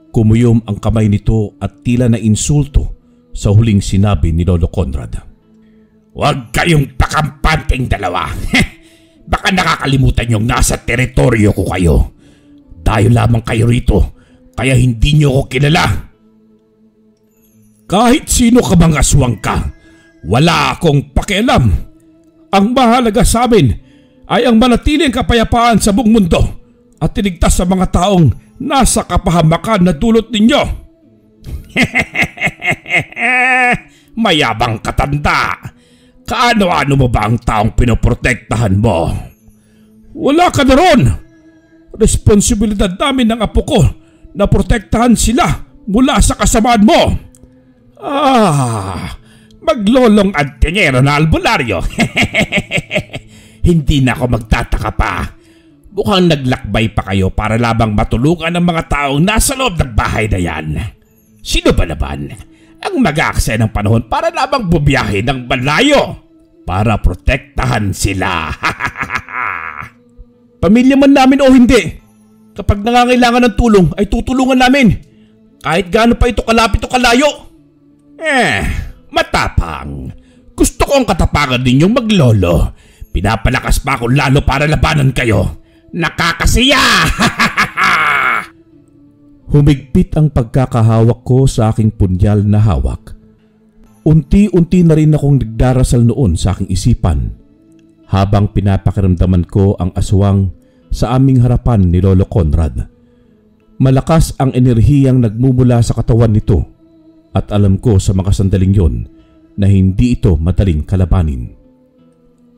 Kumuyom ang kamay nito at tila na insulto sa huling sinabi ni Lolo Conrad. Huwag kayong pakampanting dalawa. Baka nakakalimutan yung nasa teritoryo ko kayo. Dayo lamang kayo rito kaya hindi niyo ako kilala. Kahit sino ka bang aswang ka, wala akong pakialam. Ang mahalaga sa amin ay ang manatiling kapayapaan sa buong mundo at iligtas sa mga taong nasa kapahamakan na dulot ninyo. Mayabang katanda. Kaano-ano mo ba ang taong pinoprotektahan mo? Wala ka na ron. Responsibilidad namin ng apo ko na protektahan sila mula sa kasamaan mo. Maglolong antingero na albularyo. Hindi na ako magtataka pa. Mukhang naglakbay pa kayo para lamang matulungan ang mga taong nasa loob ng bahay na yan. Sino ba naman ang mag-aaksaya ng panahon para lamang bubiyahe ng malayo para protektahan sila? Pamilya man namin o hindi, kapag nangangailangan ng tulong ay tutulungan namin. Kahit gaano pa ito kalapit o kalayo. Matapang. Gusto ko ang katapangan ninyong maglolo. Pinapalakas pa ako lalo para labanan kayo. Nakakasiya! Humigpit ang pagkakahawak ko sa aking punyal na hawak. Unti-unti na rin akong nagdarasal noon sa aking isipan habang pinapakiramdaman ko ang aswang sa aming harapan ni Lolo Conrad. Malakas ang enerhiyang nagmumula sa katawan nito at alam ko sa mga sandaling yon na hindi ito madaling kalabanin.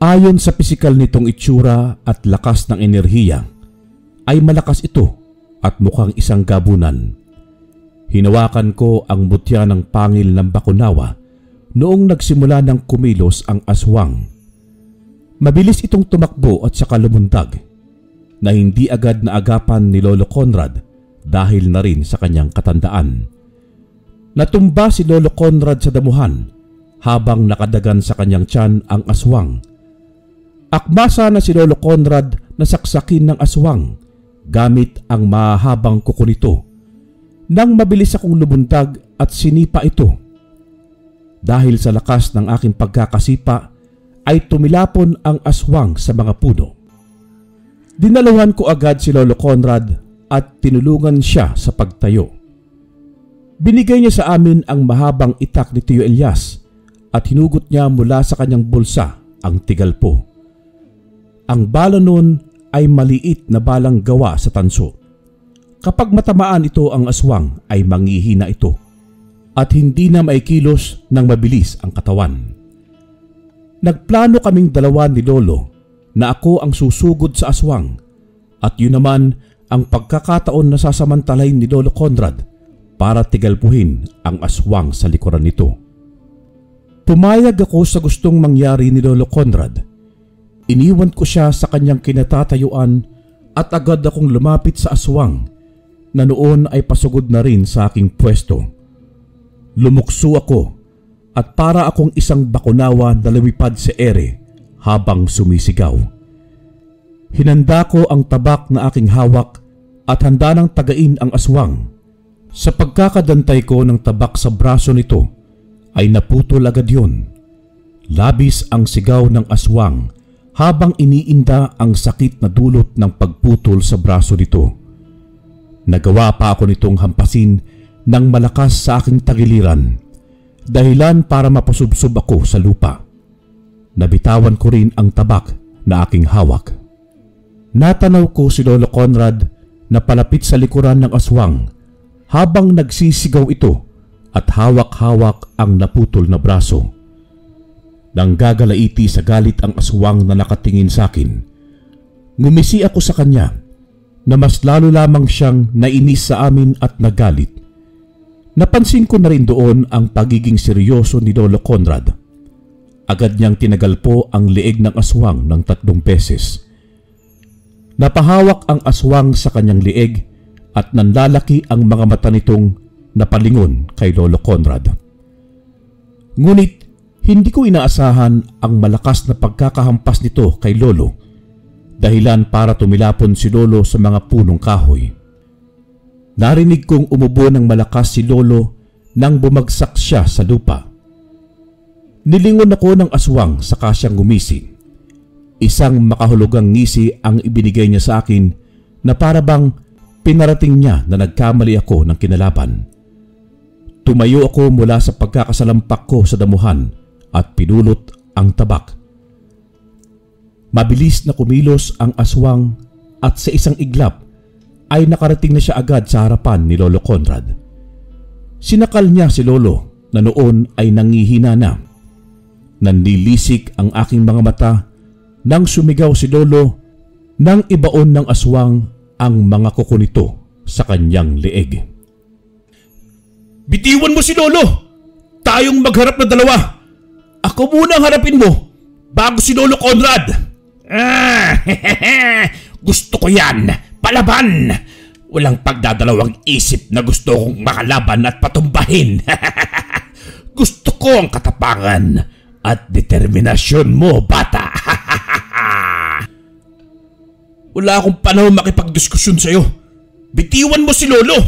Ayon sa pisikal nitong itsura at lakas ng enerhiya, ay malakas ito at mukhang isang gabunan. Hinawakan ko ang mutya ng pangil ng bakunawa noong nagsimula ng kumilos ang aswang. Mabilis itong tumakbo at saka lumundag na hindi agad na agapan ni Lolo Conrad dahil na rin sa kanyang katandaan. Natumba si Lolo Conrad sa damuhan habang nakadagan sa kanyang tiyan ang aswang. Akmasa na si Lolo Conrad na saksakin ng aswang gamit ang mahabang kuko nito nang mabilis akong lumundag at sinipa ito. Dahil sa lakas ng aking pagkakasipa ay tumilapon ang aswang sa mga puno. Dinaluhan ko agad si Lolo Conrad at tinulungan siya sa pagtayo. Binigay niya sa amin ang mahabang itak ni Tio Elias at hinugot niya mula sa kanyang bulsa ang tigalpo. Ang bala nun ay maliit na balang gawa sa tanso. Kapag matamaan ito ang aswang ay manghihina ito at hindi na maikilos ng mabilis ang katawan. Nagplano kaming dalawa ni Lolo na ako ang susugod sa aswang at yun naman ang pagkakataon na sasamantalahin ni Lolo Conrad para tigalpuhin ang aswang sa likuran nito. Pumayag ako sa gustong mangyari ni Lolo Conrad. Iniwan ko siya sa kanyang kinatatayuan at agad akong lumapit sa aswang na noon ay pasugod na rin sa aking pwesto. Lumukso ako at para akong isang bakunawa na lumipad sa ere habang sumisigaw. Hinanda ko ang tabak na aking hawak at handa nang tagain ang aswang. Sa pagkakadantay ko ng tabak sa braso nito ay naputol agad yun. Labis ang sigaw ng aswang habang iniinda ang sakit na dulot ng pagputol sa braso nito. Nagawa pa ako nitong hampasin ng malakas sa aking tagiliran, dahilan para mapasubsob ako sa lupa. Nabitawan ko rin ang tabak na aking hawak. Natanaw ko si Lolo Conrad na palapit sa likuran ng aswang habang nagsisigaw ito at hawak-hawak ang naputol na braso. Nang gagalaiti sa galit ang aswang na nakatingin sa akin, ngumisi ako sa kanya na mas lalo lamang siyang nainis sa amin at nagalit. Napansin ko na rin doon ang pagiging seryoso ni Lolo Conrad. Agad niyang tinagalpo ang leeg ng aswang ng 3 beses. Napahawak ang aswang sa kanyang leeg at nanlalaki ang mga mata nitong napalingon kay Lolo Conrad. Ngunit hindi ko inaasahan ang malakas na pagkakahampas nito kay Lolo, dahilan para tumilapon si Lolo sa mga punong kahoy. Narinig kong umubo ng malakas si Lolo nang bumagsak siya sa lupa. Nilingon ako ng aswang saka siyang gumisi. Isang makahulugang ngisi ang ibinigay niya sa akin na para bang pinarating niya na nagkamali ako ng kinalaban. Tumayo ako mula sa pagkakasalampak ko sa damuhan at pinulot ang tabak. Mabilis na kumilos ang aswang at sa isang iglap ay nakarating na siya agad sa harapan ni Lolo Conrad. Sinakal niya si Lolo na noon ay nangihina na. Nanlilisik ang aking mga mata nang sumigaw si Lolo nang ibaon ng aswang ang mga kuko nito sa kanyang leeg. Bitiwan mo si Lolo! Tayong magharap na dalawa! Ako muna ang harapin mo bago si Lolo Conrad! Gusto ko yan! Palaban! Walang pagdadalawang isip na gusto kong makalaban at patumbahin. Gusto ko ang katapangan at determinasyon mo, bata. Wala akong panahon makipagdiskusyon sa'yo. Bitiwan mo si Lolo.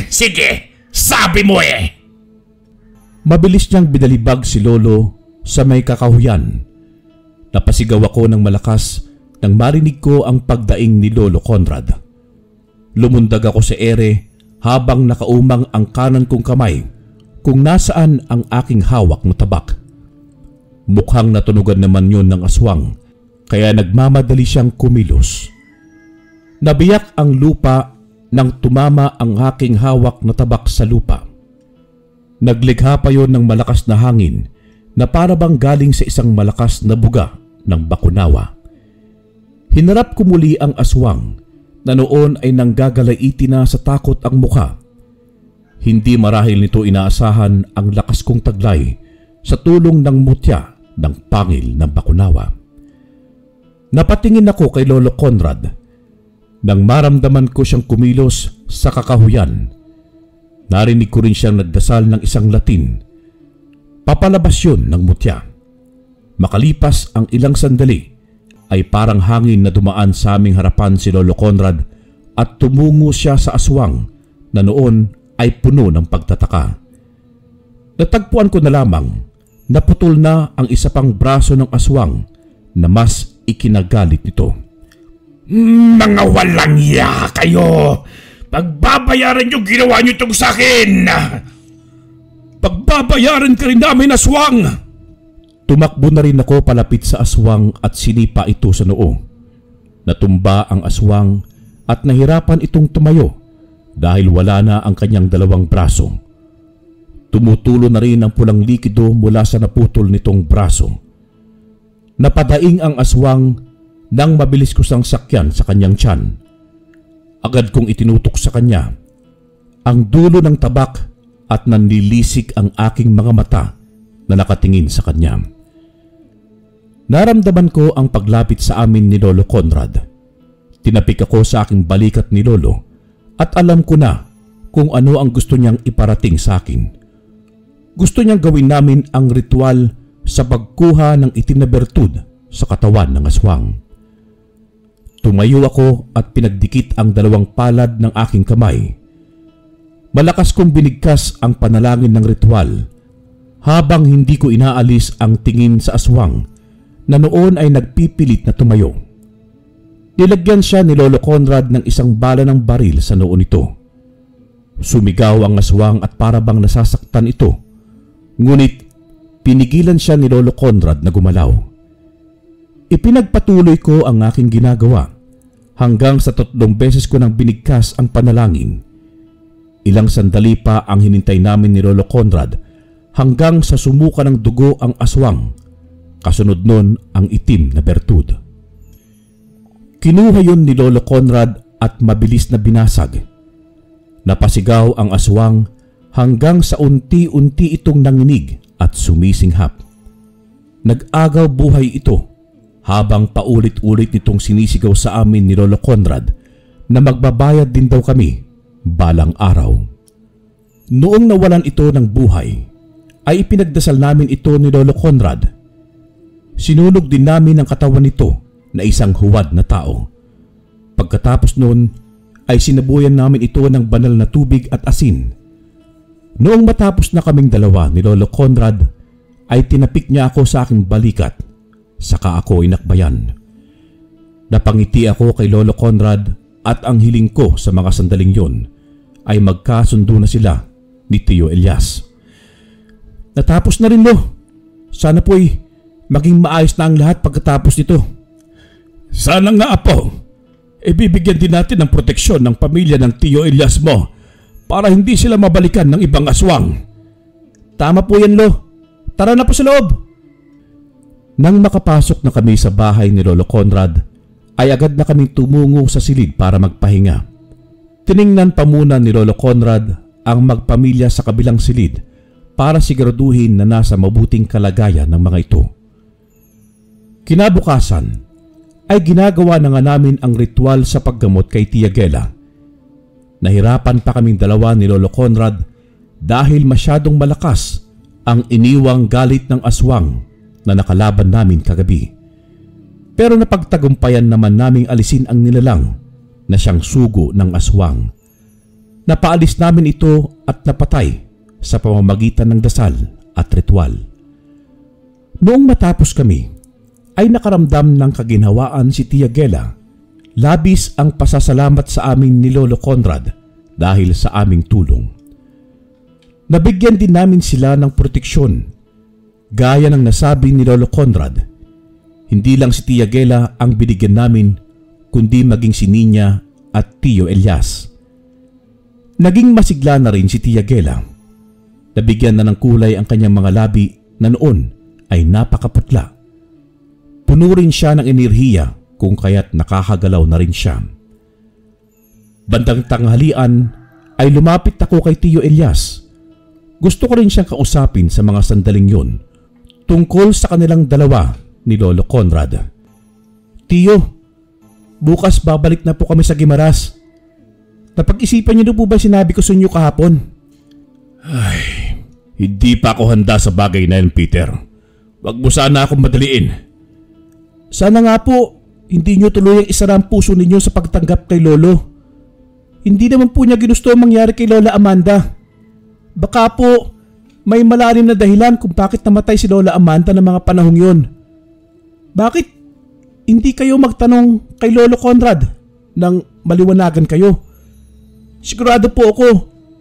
Sige, sabi mo eh. Mabilis niyang binalibag si Lolo sa may kakahuyan. Napasigaw ako ng malakas nang marinig ko ang pagdaing ni Lolo Conrad. Lumundag ako sa ere habang nakaumang ang kanan kong kamay kung nasaan ang aking hawak na tabak. Mukhang natunugan naman yun ng aswang kaya nagmamadali siyang kumilos. Nabiyak ang lupa nang tumama ang aking hawak na tabak sa lupa. Naglikha pa yon ng malakas na hangin na para bang galing sa isang malakas na buga ng bakunawa. Hinarap ko muli ang aswang na noon ay nanggagalaiti na sa takot ang mukha. Hindi marahil nito inaasahan ang lakas kong taglay sa tulong ng mutya ng pangil ng bakunawa. Napatingin ako kay Lolo Conrad nang maramdaman ko siyang kumilos sa kakahuyan. Narinig ko rin siyang nagdasal ng isang Latin. Papalabas yun ng mutya. Makalipas ang ilang sandali ay parang hangin na dumaan sa aming harapan si Lolo Conrad at tumungo siya sa aswang na noon ay puno ng pagtataka. Natagpuan ko na lamang naputol na ang isa pang braso ng aswang na mas ikinagalit nito. Mga walang iya kayo! Pagbabayaran niyo ginawa niyo itong sa akin! Pagbabayaran ka rin namin, aswang! Tumakbo na rin ako palapit sa aswang at sinipa ito sa noo. Natumba ang aswang at nahirapan itong tumayo dahil wala na ang kanyang dalawang braso. Tumutulo na rin ang pulang likido mula sa naputol nitong braso. Napadaing ang aswang nang mabilis ko sang sakyan sa kanyang tiyan. Agad kong itinutok sa kanya ang dulo ng tabak at nanlilisik ang aking mga mata na nakatingin sa kanya. Naramdaman ko ang paglapit sa amin ni Lolo Conrad. Tinapik ako sa aking balikat ni Lolo at alam ko na kung ano ang gusto niyang iparating sa akin. Gusto niyang gawin namin ang ritual sa pagkuha ng itim na bertud sa katawan ng aswang. Tumayo ako at pinagdikit ang dalawang palad ng aking kamay. Malakas kong binigkas ang panalangin ng ritual habang hindi ko inaalis ang tingin sa aswang na noon ay nagpipilit na tumayo. Nilagyan siya ni Lolo Conrad ng isang bala ng baril sa noo nito. Sumigaw ang aswang at parabang nasasaktan ito. Ngunit pinigilan siya ni Lolo Conrad na gumalaw. Ipinagpatuloy ko ang aking ginagawa hanggang sa 3 beses ko nang binigkas ang panalangin. Ilang sandali pa ang hinintay namin ni Lolo Conrad hanggang sa sumuka ng dugo ang aswang. Kasunod nun ang itim na bertud. Kinuha yun ni Lolo Conrad at mabilis na binasag. Napasigaw ang aswang hanggang sa unti-unti itong nanginig at sumisinghap. Nag-agaw buhay ito habang paulit-ulit nitong sinisigaw sa amin ni Lolo Conrad na magbabayad din daw kami balang araw. Noong nawalan ito ng buhay, ay ipinagdasal namin ito ni Lolo Conrad. Sinunog din namin ang katawan nito na isang huwad na tao. Pagkatapos noon ay sinabuyan namin ito ng banal na tubig at asin. Noong matapos na kaming dalawa ni Lolo Conrad, ay tinapik niya ako sa aking balikat. Saka ako inakbayan. Napangiti ako kay Lolo Conrad at ang hiling ko sa mga sandaling yon ay magkasundo na sila ni Tio Elias. Natapos na rin, Lo. Sana po'y maging maayos na ang lahat pagkatapos nito. Sana nga, Apo. Ibibigyan din natin ng proteksyon ng pamilya ng Tio Elias mo para hindi sila mabalikan ng ibang aswang. Tama po yan, Lo. Tara na po sa loob. Nang makapasok na kami sa bahay ni Lolo Conrad, ay agad na kaming tumungo sa silid para magpahinga. Tiningnan pa muna ni Lolo Conrad ang magpamilya sa kabilang silid para siguraduhin na nasa mabuting kalagayan ng mga ito. Kinabukasan ay ginagawa na nga namin ang ritual sa paggamot kay Tia Gela. Nahirapan pa kaming dalawa ni Lolo Conrad dahil masyadong malakas ang iniwang galit ng aswang na nakalaban namin kagabi. Pero napagtagumpayan naman naming alisin ang nilalang na siyang sugo ng aswang. Napaalis namin ito at napatay sa pamamagitan ng dasal at ritual. Noong matapos kami, ay nakaramdam ng kaginhawaan si Tia Gela. Labis ang pasasalamat sa amin ni Lolo Conrad dahil sa aming tulong. Nabigyan din namin sila ng proteksyon. Gaya ng nasabi ni Lolo Conrad, hindi lang si Tia Gela ang binigyan namin, kundi maging si Ninya at Tio Elias. Naging masigla na rin si Tia Gela. Nabigyan na ng kulay ang kanyang mga labi na noon ay napakaputla. Puno rin siya ng enerhiya kung kaya't nakakagalaw na rin siya. Bandang tanghalian ay lumapit ako kay Tio Elias. Gusto ko rin siyang kausapin sa mga sandaling yun tungkol sa kanilang dalawa ni Lolo Conrad. Tio, bukas babalik na po kami sa Guimaras. Napag-isipan niyo na po ba sinabi ko sa inyo kahapon? Ay, hindi pa ako handa sa bagay na yan, Peter. Wag mo sana akong madaliin. Sana nga po, hindi nyo tuluyang isara ang puso ninyo sa pagtanggap kay Lolo. Hindi naman po niya ginusto ang mangyari kay Lola Amanda. Baka po may malalim na dahilan kung bakit namatay si Lola Amanda ng mga panahong yun. Bakit hindi kayo magtanong kay Lolo Conrad nang maliwanagan kayo? Sigurado po ako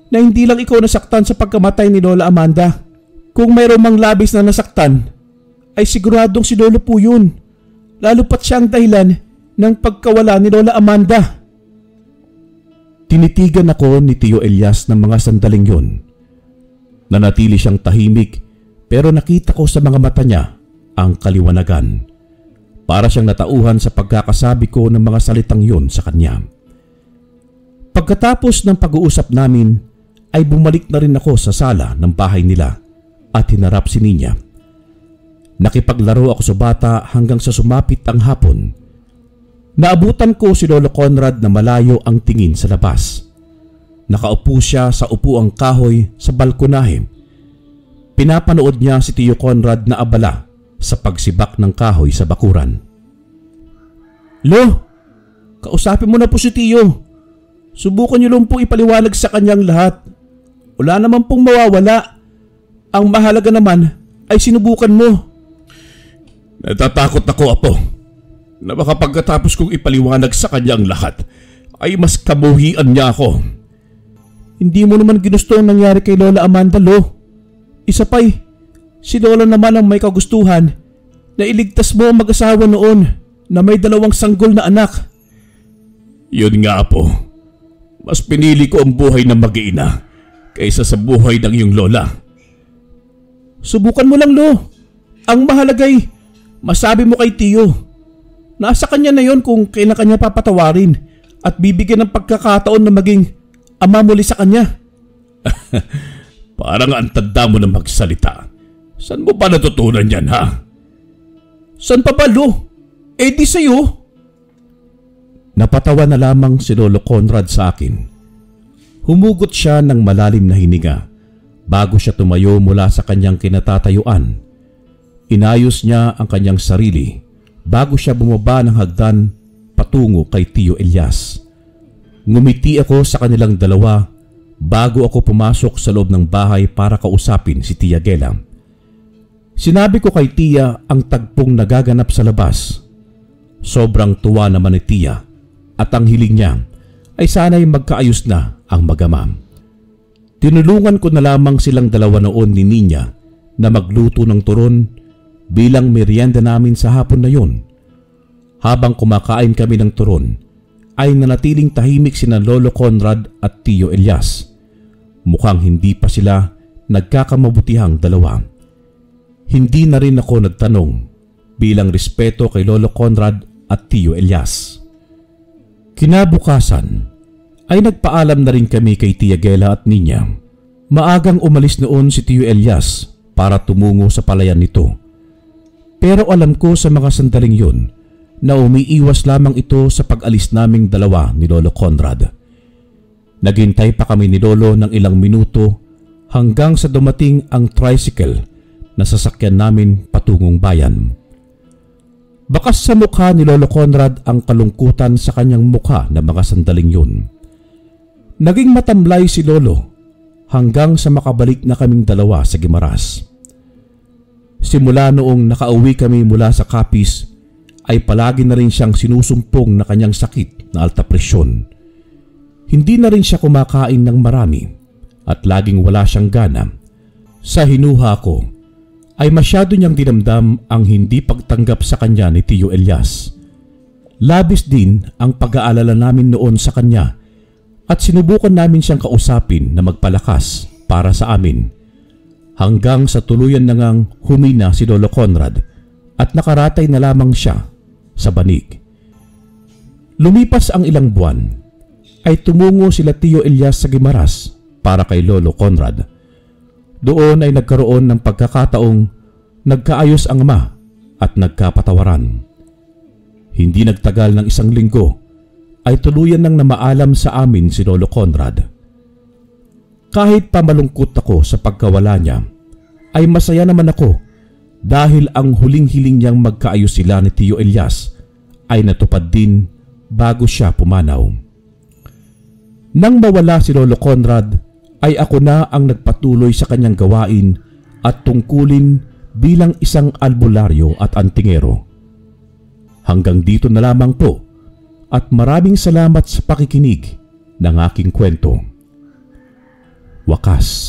na hindi lang ikaw nasaktan sa pagkamatay ni Lola Amanda. Kung mayroong mang labis na nasaktan, ay siguradong si Lolo po yun. Lalo pat siya ang dahilan ng pagkawala ni Lola Amanda. Tinitigan ako ni Tio Elias ng mga sandaling yun. Nanatili siyang tahimik pero nakita ko sa mga mata niya ang kaliwanagan. Para siyang natauhan sa pagkakasabi ko ng mga salitang yun sa kanya. Pagkatapos ng pag-uusap namin ay bumalik na rin ako sa sala ng bahay nila at hinarap si Ninya. Nakipaglaro ako sa bata hanggang sa sumapit ang hapon. Naabutan ko si Lolo Conrad na malayo ang tingin sa labas. Nakaupo siya sa upuang kahoy sa balkonahe. Pinapanood niya si Tio Conrad na abala sa pagsibak ng kahoy sa bakuran. Lo, kausapin mo na po si Tio. Subukan niyo lang pong ipaliwanag sa kanyang lahat. Wala naman pong mawawala. Ang mahalaga naman ay sinubukan mo. Natatakot ako, Apo, na baka pagkatapos kong ipaliwanag sa kanya ang lahat ay mas kabuhian niya ako. Hindi mo naman ginusto ang nangyari kay Lola Amanda, Lo. Isa pa'y, si Lola naman ang may kagustuhan na iligtas mo ang mag-asawa noon na may 2 sanggol na anak. Yun nga, Apo. Mas pinili ko ang buhay ng mag-iina kaysa sa buhay ng iyong lola. Subukan mo lang, Lo. Ang mahalagay, masabi mo kay Tio. Nasa kanya na yon kung kailan kanya papatawarin at bibigyan ng pagkakataon na maging ama muli sa kanya. Parang ang tanda mo na magsalita. Saan mo pa natutunan yan, ha? Saan pa ba, Lo? Eh di sa'yo. Napatawa na lamang si Lolo Conrad sa akin. Humugot siya ng malalim na hininga bago siya tumayo mula sa kanyang kinatatayuan. Inayos niya ang kanyang sarili bago siya bumaba ng hagdan patungo kay Tio Elias. Ngumiti ako sa kanilang dalawa bago ako pumasok sa loob ng bahay para kausapin si Tia Gela. Sinabi ko kay Tia ang tagpong nagaganap sa labas. Sobrang tuwa naman ni Tia at ang hiling niya ay sana'y magkaayos na ang mag-ama. Tinulungan ko na lamang silang dalawa noon ni Ninya na magluto ng turon bilang merienda namin sa hapon na yun. Habang kumakain kami ng turon, ay nanatiling tahimik sina Lolo Conrad at Tio Elias. Mukhang hindi pa sila nagkakamabutihang dalawa. Hindi na rin ako nagtanong bilang respeto kay Lolo Conrad at Tio Elias. Kinabukasan ay nagpaalam na rin kami kay Tia Gela at Ninya. Maagang umalis noon si Tio Elias para tumungo sa palayan nito. Pero alam ko sa mga sandaling yun na umiiwas lamang ito sa pag-alis naming dalawa ni Lolo Conrad. Naghintay pa kami ni Lolo ng ilang minuto hanggang sa dumating ang tricycle na sasakyan namin patungong bayan. Bakas sa mukha ni Lolo Conrad ang kalungkutan sa kanyang mukha na mga sandaling yun. Naging matamlay si Lolo hanggang sa makabalik na kaming dalawa sa Guimaras. Simula noong nakauwi kami mula sa Capiz ay palagi na rin siyang sinusumpong na kanyang sakit na alta presyon. Hindi na rin siya kumakain ng marami at laging wala siyang gana. Sa hinuha ko ay masyado niyang dinamdam ang hindi pagtanggap sa kanya ni Tio Elias. Labis din ang pag-aalala namin noon sa kanya at sinubukan namin siyang kausapin na magpalakas para sa amin. Hanggang sa tuluyan na ngang humina si Lolo Conrad at nakaratay na lamang siya sa banig. Lumipas ang ilang buwan ay tumungo sila Tio Elias sa Guimaras para kay Lolo Conrad. Doon ay nagkaroon ng pagkakataong nagkaayos ang ama at nagkapatawaran. Hindi nagtagal ng 1 linggo ay tuluyan nang namaalam sa amin si Lolo Conrad. Kahit pa malungkot ako sa pagkawala niya, ay masaya naman ako dahil ang huling-hiling niyang magkaayos sila ni Tio Elias ay natupad din bago siya pumanaw. Nang mawala si Lolo Conrad ay ako na ang nagpatuloy sa kanyang gawain at tungkulin bilang isang albularyo at antingero. Hanggang dito na lamang po at maraming salamat sa pakikinig ng aking kwento. Wakas.